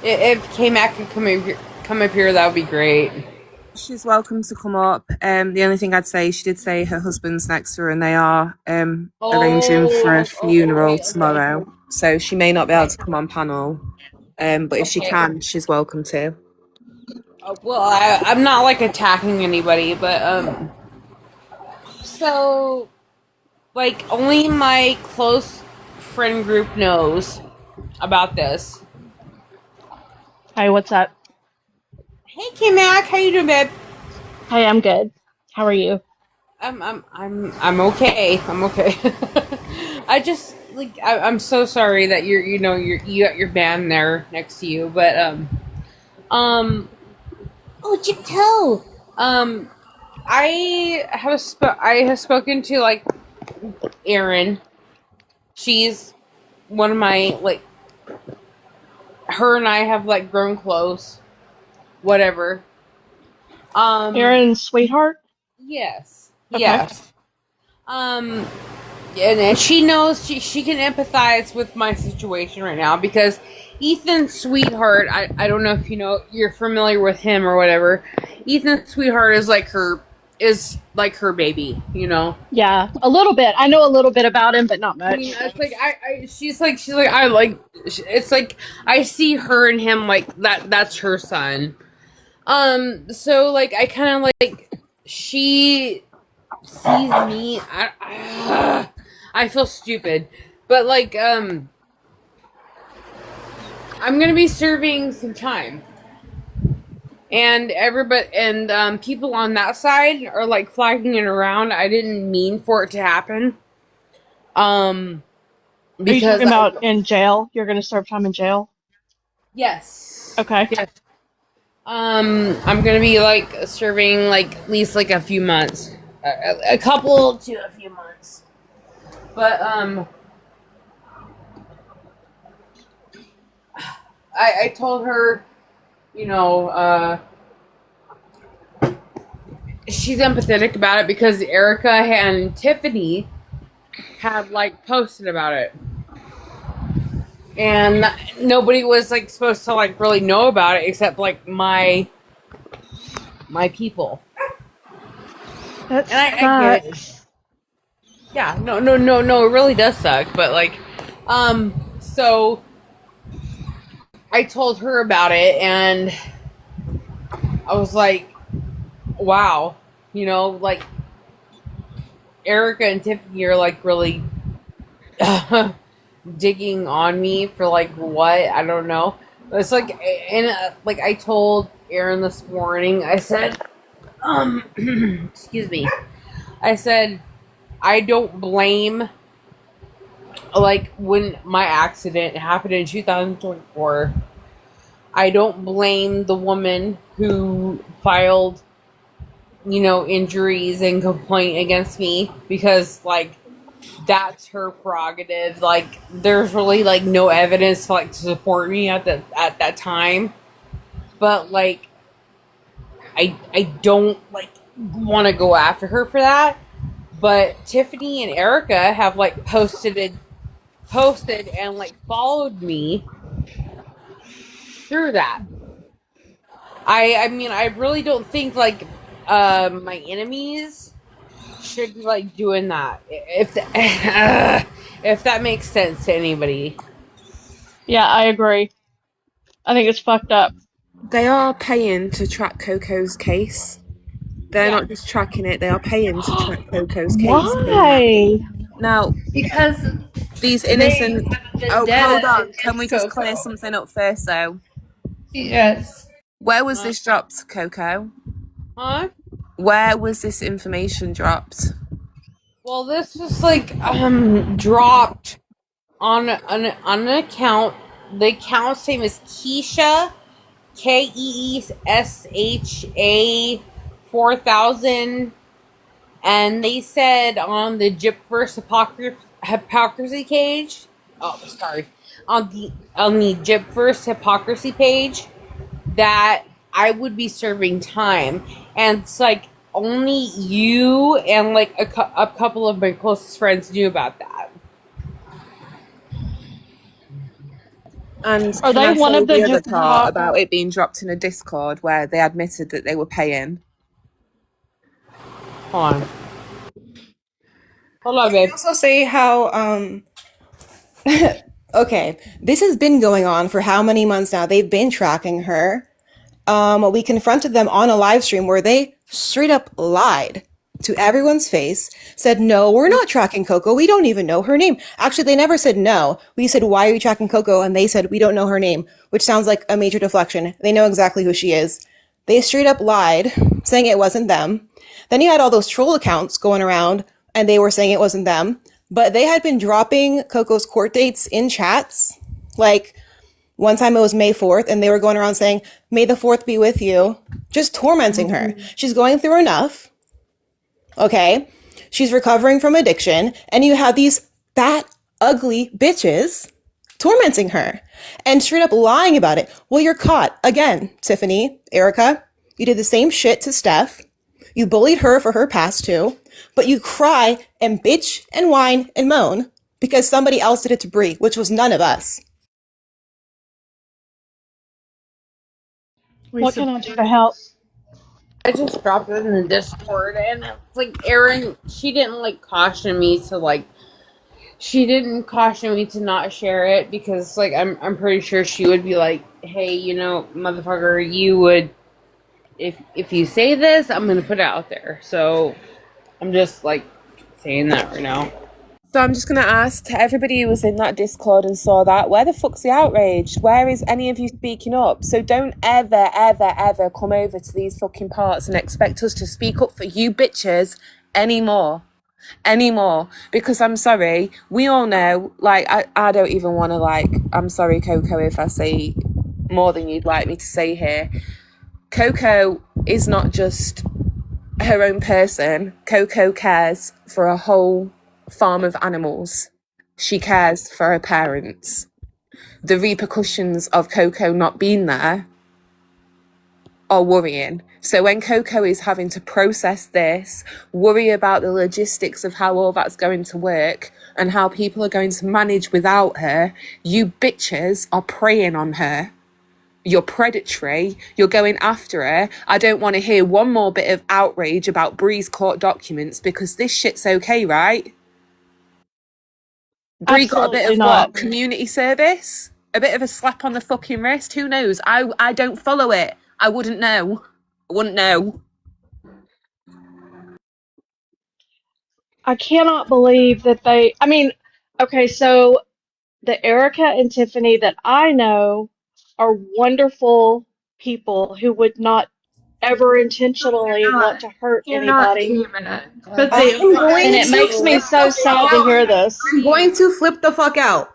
If K-Mac could come up here, that would be great. She's welcome to come up. The only thing I'd say, she did say her husband's next to her and they are arranging for a funeral tomorrow. So she may not be able to come on panel. But if she can, she's welcome to. Well, I'm not like attacking anybody, but so like only my close friend group knows about this. Hi, what's up? Hey, K-Mac, how you doing, babe? Hi, I'm good. How are you? I'm okay. I'm okay. I just like I'm so sorry that you got your band there next to you, but oh, Chip Toe. I have spoken to like Erin. She's one of my like. Her and I have like grown close. Whatever. Erin's sweetheart? Yes. Okay. Yes. And she knows she can empathize with my situation right now because Ethan's sweetheart, I don't know if you're familiar with him or whatever. Ethan's sweetheart is like her baby, Yeah, a little bit. I know a little bit about him, but not much. I mean, it's like it's like I see her and him like that's her son. So like I kind of like she sees me. I feel stupid, but like I'm gonna be serving some time, and everybody and people on that side are like flagging it around. I didn't mean for it to happen. Are you talking about in jail? You're gonna serve time in jail? Yes. Okay. Yes. I'm gonna be like serving like at least like a few months, a couple to a few months. But I told her, she's empathetic about it because Erica and Tiffany had like posted about it. And nobody was like supposed to like really know about it except like my people. That and I get it. Yeah, no, it really does suck. But like, so I told her about it, and I was like, wow, like Erica and Tiffany are like really digging on me for like what? I don't know. It's like, and like I told Erin this morning, I said, excuse me, I said, I don't blame, like when my accident happened in 2024, I don't blame the woman who filed, injuries and complaint against me because like that's her prerogative. Like, there's really like no evidence to support me at that time. But like, I don't want to go after her for that. But Tiffany and Erica have posted and followed me through that. I mean, I really don't think my enemies should be doing that. If that makes sense to anybody. Yeah, I agree. I think it's fucked up. They are paying to track Coco's case. They're not just tracking it, they are paying to track Coco's case. Why? Now, because these innocent... hold on. Can we just clear something up first, though? Yes. Where was this dropped, Coco? Huh? Where was this information dropped? Well, this was dropped on an account. The account's name is Keesha, KEESHA 4000, and they said on the Gypverse hypocrisy page. Oh, sorry, on the Gypverse hypocrisy page that I would be serving time, and it's only you and a couple of my closest friends knew about that. And are they one of the other part about it being dropped in a Discord where they admitted that they were paying? Hold on, babe. I also say how okay, this has been going on for how many months now? They've been tracking her. We confronted them on a live stream where they straight up lied to everyone's face, said, no, we're not tracking Coco. We don't even know her name. Actually, they never said no. We said, why are you tracking Coco? And they said, we don't know her name, which sounds like a major deflection. They know exactly who she is. They straight up lied, saying it wasn't them. Then you had all those troll accounts going around, and they were saying it wasn't them. But they had been dropping Coco's court dates in chats. One time it was May 4th, and they were going around saying, May the 4th be with you. Just tormenting her. She's going through enough. Okay? She's recovering from addiction, and you have these fat, ugly bitches tormenting her and straight up lying about it. Well, you're caught. Again, Tiffany, Erica, you did the same shit to Steph. You bullied her for her past too, but you cry and bitch and whine and moan because somebody else did it to Brie, which was none of us. What can I do to help? I just dropped it in the Discord, and it's Erin, she didn't caution me to she didn't caution me to not share it because I'm pretty sure she would be hey, motherfucker, you would, if you say this, I'm gonna put it out there. So I'm just saying that right now. So I'm just going to ask to everybody who was in that Discord and saw that, where the fuck's the outrage? Where is any of you speaking up? So don't ever, ever, ever come over to these fucking parts and expect us to speak up for you bitches anymore. Because I'm sorry, we all know, I don't even want to I'm sorry, Coco, if I say more than you'd like me to say here. Coco is not just her own person. Coco cares for a whole farm of animals. She cares for her parents. The repercussions of Coco not being there are worrying. So when Coco is having to process this, worry about the logistics of how all that's going to work and how people are going to manage without her, you bitches are preying on her. You're predatory. You're going after her. I don't want to hear one more bit of outrage about Brie's court documents because this shit's okay, right? Brie got a bit of what? Community service? A bit of a slap on the fucking wrist? Who knows? I don't follow it. I wouldn't know. I cannot believe that okay, so the Erica and Tiffany that I know are wonderful people who would not ever intentionally want to hurt anybody. But and it makes me so sad to hear this. I'm going to flip the fuck out.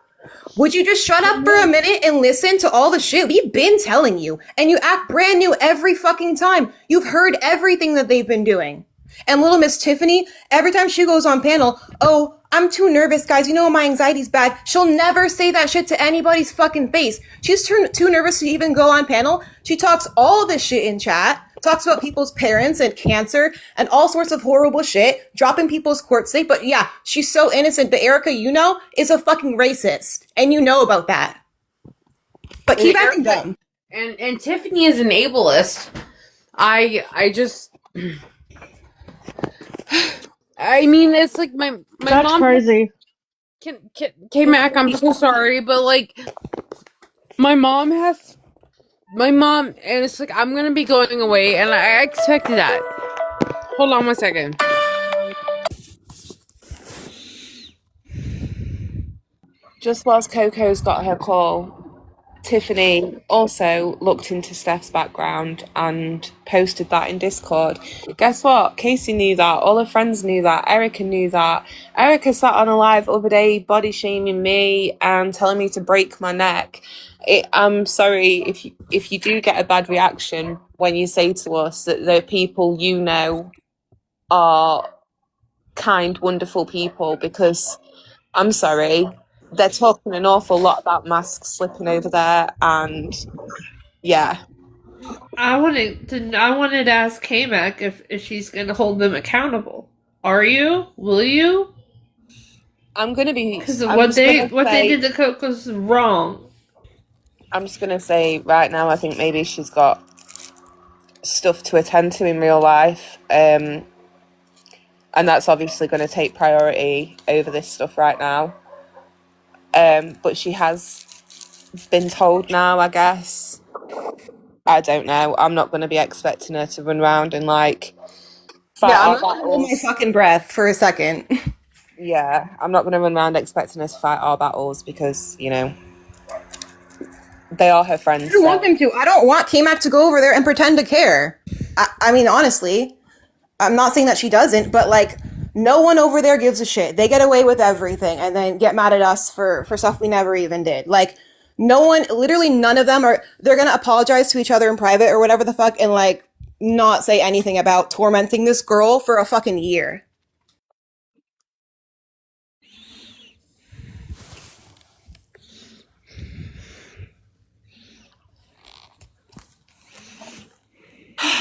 Would you just shut up for a minute and listen to all the shit we've been telling you? And you act brand new every fucking time. You've heard everything that they've been doing. And little Miss Tiffany, every time she goes on panel, oh, I'm too nervous, guys. You know my anxiety's bad. She'll never say that shit to anybody's fucking face. She's too nervous to even go on panel. She talks all this shit in chat, talks about people's parents and cancer and all sorts of horrible shit, dropping people's court state. But yeah, she's so innocent. But Erica, you know, is a fucking racist. And you know about that. But keep acting dumb. And Tiffany is an ableist. I just, I mean, it's like my That's mom. crazy. K-Mac, I'm so sorry, but like, my mom, and it's like, I'm gonna be going away, and I expected that. Hold on 1 second. Just whilst Coco's got her call, Tiffany also looked into Steph's background and posted that in Discord. Guess what? Casey knew that. All her friends knew that. Erica knew that. Erica sat on a live the other day body shaming me and telling me to break my neck. I'm sorry if you do get a bad reaction when you say to us that the people you know are kind, wonderful people, because I'm sorry, they're talking an awful lot about masks slipping over there, and yeah. I wanted to ask K-Mac if she's going to hold them accountable. Are you? Will you? I'm gonna be, because what they did to Coco's wrong. I'm just gonna say right now, I think maybe she's got stuff to attend to in real life, and that's obviously going to take priority over this stuff right now. But she has been told now, I guess. I don't know. I'm not going to be expecting her to run around and like fight Yeah, I'm our not gonna hold my battles. fucking breath for a second. Yeah, I'm not going to run around expecting her to fight our battles because, you know, they are her friends. I don't want them to. I don't want K-Mac to go over there and pretend to care. I mean, honestly, I'm not saying that she doesn't, but like, no one over there gives a shit. They get away with everything and then get mad at us for stuff we never even did. Like, no one, literally none of them they're gonna apologize to each other in private or whatever the fuck and like not say anything about tormenting this girl for a fucking year.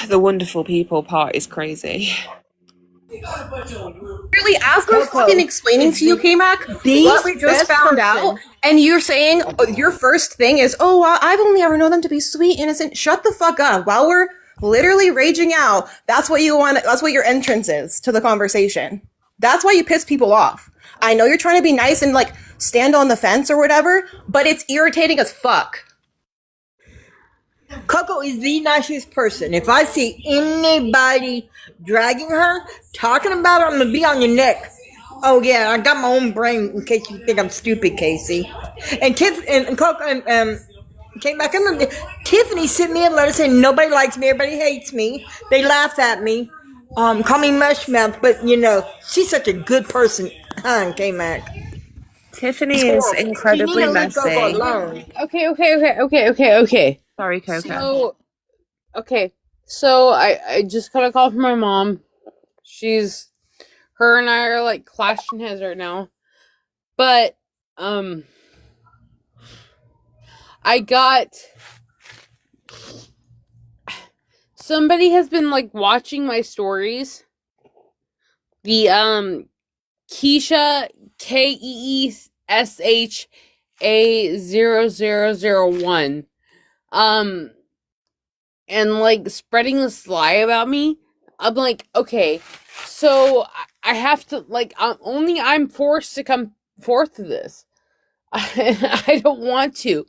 The wonderful people part is crazy. Really, as we're fucking explaining to you, K-Mac, what we just found out, and you're saying your first thing is, oh, I've only ever known them to be sweet, innocent. Shut the fuck up. While we're literally raging out, that's what you want. That's what your entrance is to the conversation. That's why you piss people off. I know you're trying to be nice and like stand on the fence or whatever, but it's irritating as fuck. Coco is the nicest person. If I see anybody dragging her, talking about her, I'm gonna be on your neck. Oh yeah, I got my own brain in case you think I'm stupid, Casey. And Coco and came back. Tiffany sent me a letter saying nobody likes me, everybody hates me. They laugh at me, call me mush mouth, but you know she's such a good person. Huh, K-Mac. Tiffany is incredibly messy. Okay. Sorry, Coco. So I just got a call from my mom. Her and I are like clashing heads right now. But somebody has been like watching my stories. The Keesha KEESHA0001. And like spreading this lie about me. I'm like, okay, so I have to like I'm forced to come forth to this. I don't want to,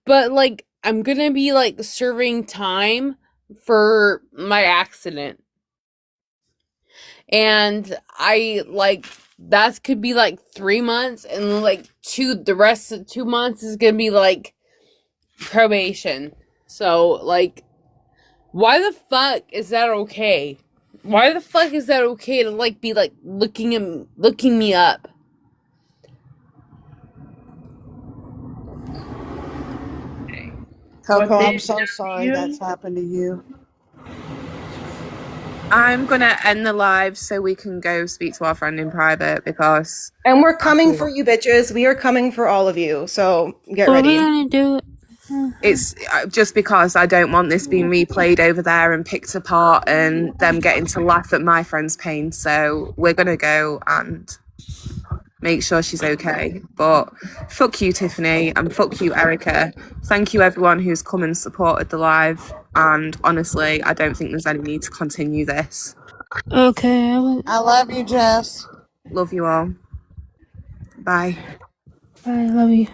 but like I'm gonna be like serving time for my accident, and I like that could be like 3 months, and like the rest of 2 months is gonna be like probation. So like, why the fuck is that okay? Why the fuck is that okay to like be like looking me up? Coco, I'm so sorry that's happened to you. I'm gonna end the live so we can go speak to our friend in private because. And we're coming for you, bitches. We are coming for all of you. So get What are we ready. gonna do? It's just because I don't want this being replayed over there and picked apart and them getting to laugh at my friend's pain. So we're gonna go and make sure she's okay. But fuck you, Tiffany, and fuck you, Erica. Thank you, everyone who's come and supported the live. And honestly, I don't think there's any need to continue this. Okay, I love you, Jess. Love you all. Bye. Bye, love you.